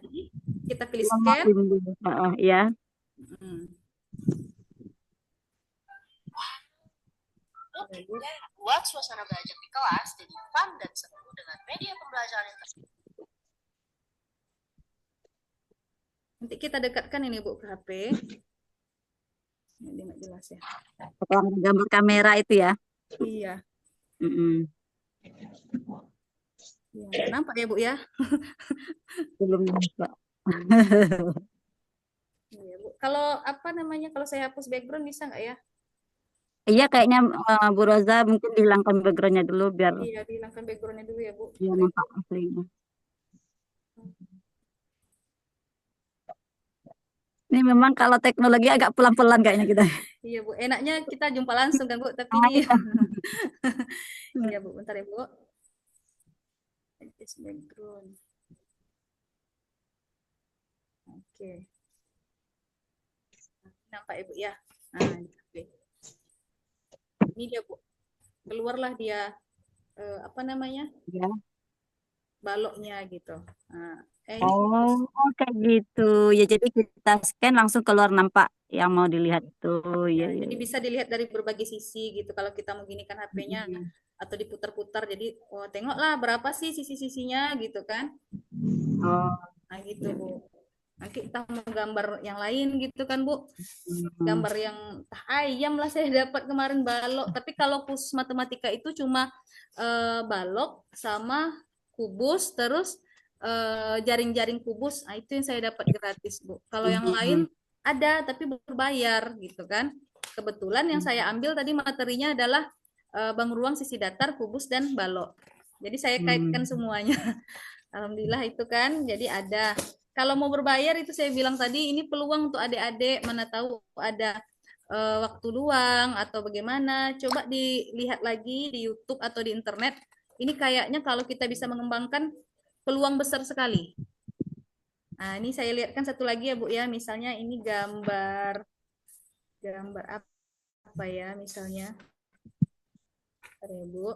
jadi kita pilih scan. Ya. Buat suasana belajar di kelas jadi fun dan seru dengan media pembelajaran yang Nanti kita dekatkan ini, Bu, ke HP. Ini nggak jelas ya. Gambar kamera itu ya. Iya. Ya, nampak ya, Bu ya? Belum nampak. Iya, Bu. Kalau apa namanya? Kalau saya hapus background bisa nggak ya? Iya kayaknya Bu Roza mungkin dihilangkan backgroundnya dulu biar Iya, dihilangkan backgroundnya dulu ya, Bu. dia nampak aslinya. Ini memang kalau teknologi agak pelan-pelan kayaknya kita. Iya, Bu. Enaknya kita jumpa langsung kan, Bu. Tapi ini iya, Bu. Bentar ya, Bu. Adjust background. Oke. Nampak ya, Bu ya? Nah, ini dia, Bu. Keluarlah dia apa namanya? Ya. Baloknya gitu. Nah, oh, kayak gitu. Ya jadi kita scan langsung keluar nampak yang mau dilihat itu. ya, Ya, jadi ya. bisa dilihat dari berbagai sisi gitu. Kalau kita mau ginikan HP-nya atau diputar-putar, jadi tengoklah berapa sih sisi-sisinya gitu kan? Oh. Nah gitu, Bu. Nanti kita mau gambar yang lain gitu kan, Bu? Gambar yang ayam lah saya dapat kemarin balok. Tapi kalau khusus matematika itu cuma balok sama kubus, terus jaring-jaring kubus. Nah, itu yang saya dapat gratis, Bu. Kalau yang lain ada tapi berbayar gitu kan. Kebetulan yang saya ambil tadi materinya adalah bangun ruang, sisi datar, kubus, dan balok. Jadi saya kaitkan semuanya. Alhamdulillah itu kan. Jadi ada. Kalau mau berbayar itu saya bilang tadi ini peluang untuk adik-adik, mana tahu ada waktu luang atau bagaimana. Coba dilihat lagi di YouTube atau di internet. Ini kayaknya kalau kita bisa mengembangkan peluang besar sekali. Nah, ini saya lihatkan satu lagi ya, Bu ya. Misalnya ini gambar apa ya misalnya. Bentar ya, Bu.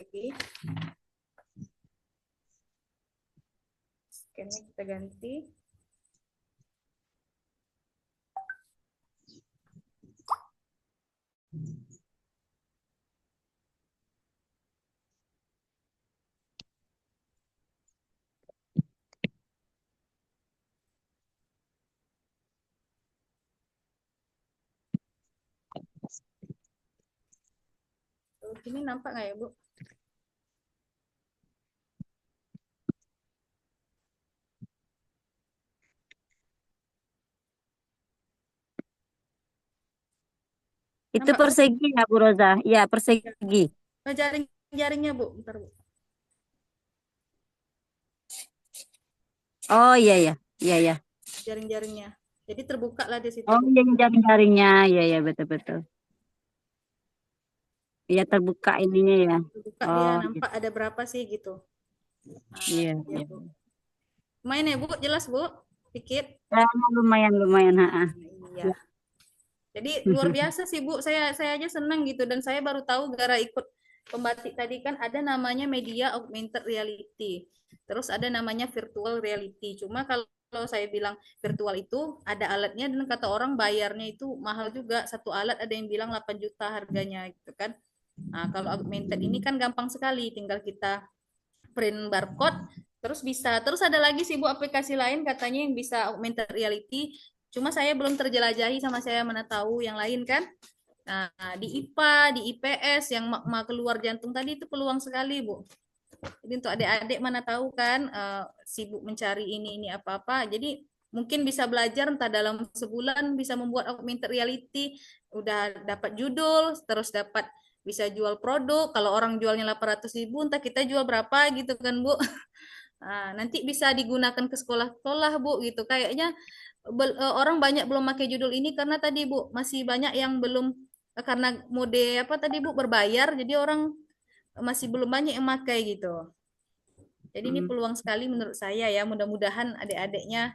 Oke. Scan-nya kita ganti. Ini nampak nggak ya, Bu? Itu Nampak, Bu? persegi ya, Bu Roza? Iya, persegi. Jaring-jaringnya, Bu. Bentar, Bu. Oh iya ya, iya ya. Jaring-jaringnya. Jadi terbuka lah di situ, Oh Bu. iya, jaring-jaringnya, iya ya, betul-betul. Iya terbuka ininya ya. Terbuka dia, Oh nampak ada berapa sih gitu. iya, Iya, iya. Bu. Lumayan ya, Bu? Jelas, Bu? Dikit? Ya, lumayan, lumayan. Iya. Jadi luar biasa sih, Bu. Saya aja senang gitu, dan saya baru tahu gara ikut pembatik tadi kan ada namanya media augmented reality. Terus ada namanya virtual reality. Cuma kalau saya bilang virtual itu ada alatnya, dan kata orang bayarnya itu mahal juga. Satu alat ada yang bilang 8 juta harganya gitu kan. Nah, kalau augmented ini kan gampang sekali, tinggal kita print barcode terus bisa. Terus ada lagi sih Bu aplikasi lain katanya yang bisa augmented reality. Cuma saya belum terjelajahi, sama saya mana tahu yang lain kan. Nah, di IPA, di IPS yang magma keluar jantung tadi itu peluang sekali, Bu. Jadi untuk adik-adik mana tahu kan sibuk mencari ini apa-apa. Jadi mungkin bisa belajar entah dalam sebulan bisa membuat augmented reality, udah dapat judul, terus dapat bisa jual produk. Kalau orang jualnya 800.000, entah kita jual berapa gitu kan, Bu. Nah, nanti bisa digunakan ke sekolah-sekolah, Bu, gitu. Kayaknya orang banyak belum pakai judul ini karena tadi, Bu, masih banyak yang belum, karena mode apa tadi, Bu, berbayar, jadi orang masih belum banyak yang pakai gitu. Jadi ini peluang sekali menurut saya ya. Mudah-mudahan adik-adiknya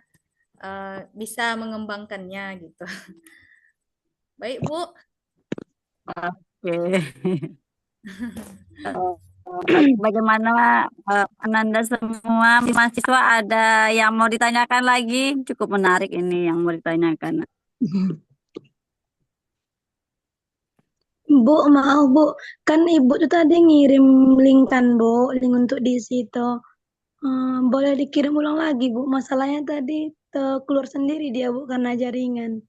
bisa mengembangkannya gitu. Baik, Bu. Oke. Bagaimana Ananda semua mahasiswa, ada yang mau ditanyakan lagi? Cukup menarik ini yang mau ditanyakan. Bu, maaf Bu, kan Ibu tuh tadi ngirim link kan Bu, link untuk di situ. Boleh dikirim ulang lagi Bu, masalahnya tadi keluar sendiri dia Bu karena jaringan.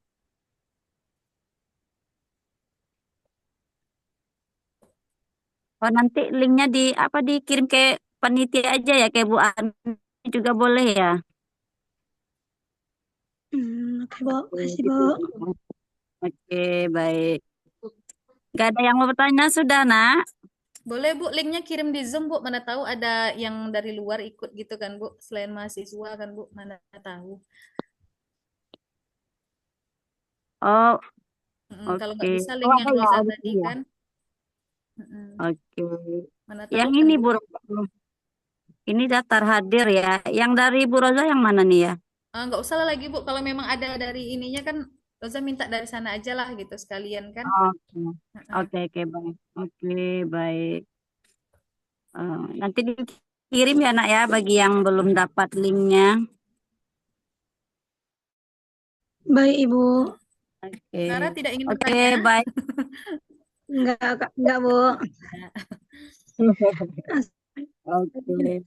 Oh, nanti linknya dikirim ke panitia aja ya, kayak Bu Ani juga boleh ya? Oke Bu, kasih Bu. Oke, baik. Gak ada yang mau bertanya sudah, Nak? Boleh, Bu, linknya kirim di Zoom, Bu. Mana tahu ada yang dari luar ikut gitu kan, Bu. Selain mahasiswa kan, Bu. Mana tahu. Oh, Kalau oke. nggak bisa link yang ada Rosa ya, tadi ya. kan. Oke. Mana Yang tahu ini kan, Bu Roza. Ini daftar hadir ya. Yang dari Bu Roza yang mana nih ya? nggak usah lah lagi, Bu. Kalau memang ada dari ininya kan, Rosa minta dari sana aja lah gitu sekalian kan. Oke, baik. Oke, baik. Nanti dikirim ya, Nak ya, bagi yang belum dapat linknya. Baik Ibu. Oke. Sarah tidak ingin Oke, bertanya? baik. Enggak Bu. Oke.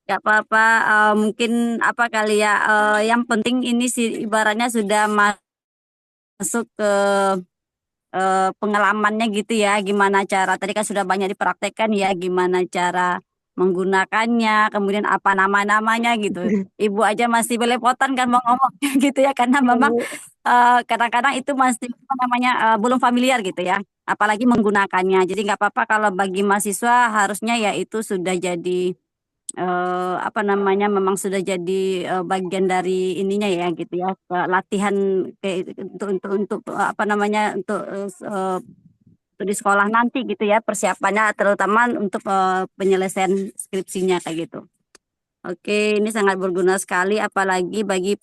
Gak apa-apa, mungkin apa kali ya, yang penting ini sih ibaratnya sudah masuk ke pengalamannya gitu ya, gimana cara, tadi kan sudah banyak dipraktekkan ya, gimana cara menggunakannya, kemudian apa nama-namanya gitu. Ibu aja masih belepotan kan mau ngomong gitu ya, karena memang kadang-kadang itu masih apa namanya belum familiar gitu ya, apalagi menggunakannya. Jadi nggak apa-apa kalau bagi mahasiswa harusnya ya itu sudah jadi apa namanya memang sudah jadi bagian dari ininya ya gitu ya, latihan untuk apa namanya untuk di sekolah nanti gitu ya, persiapannya terutama untuk penyelesaian skripsinya kayak gitu. Oke, ini sangat berguna sekali apalagi bagi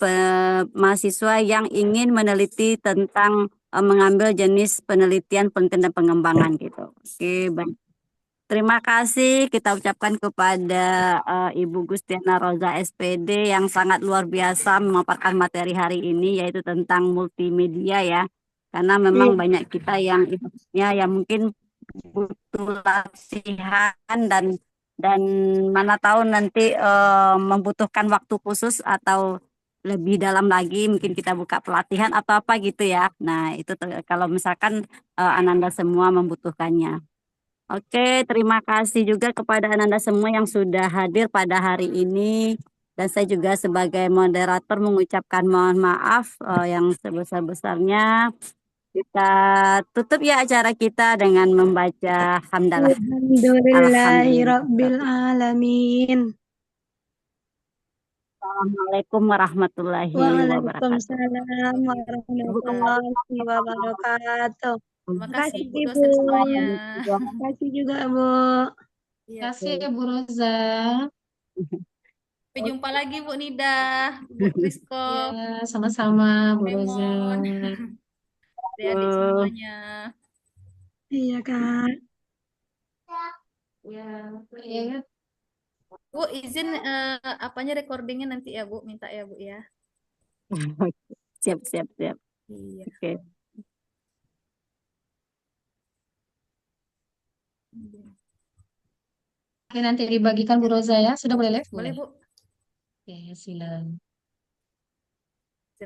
mahasiswa yang ingin meneliti tentang mengambil jenis penelitian dan pengembangan gitu. Oke, baik. Terima kasih kita ucapkan kepada Ibu Gustiana Roza SPD yang sangat luar biasa memaparkan materi hari ini, yaitu tentang multimedia ya. Karena memang banyak kita yang mungkin butuh latihan dan mana tahu nanti membutuhkan waktu khusus atau lebih dalam lagi, mungkin kita buka pelatihan atau apa gitu ya. Nah, itu kalau misalkan Ananda semua membutuhkannya. Oke, terima kasih juga kepada Ananda semua yang sudah hadir pada hari ini. Dan saya juga sebagai moderator mengucapkan mohon maaf yang sebesar-besarnya. Kita tutup ya acara kita dengan membaca hamdalah. Alhamdulillahirabbil Alhamdulillah. alamin. Assalamualaikum warahmatullahi wabarakatuh. Waalaikumsalam warahmatullahi wabarakatuh. Terima Terima kasih kasih Bu Ibu. dosen semuanya. Terima kasih juga Bu. Iya, Kasih ya Bu Roza. sampai jumpa lagi Bu Nida, Bu Rizko, Ya, sama-sama Bu Roza. Lemon, adik-adik semuanya. Iya Kak. Ya, ya. Bu izin apanya recordingnya nanti ya Bu, minta ya Bu ya. Siap. Iya. Oke. Oke, nanti dibagikan Bu Roza ya. Sudah boleh live? Boleh Bu. Oke, silakan.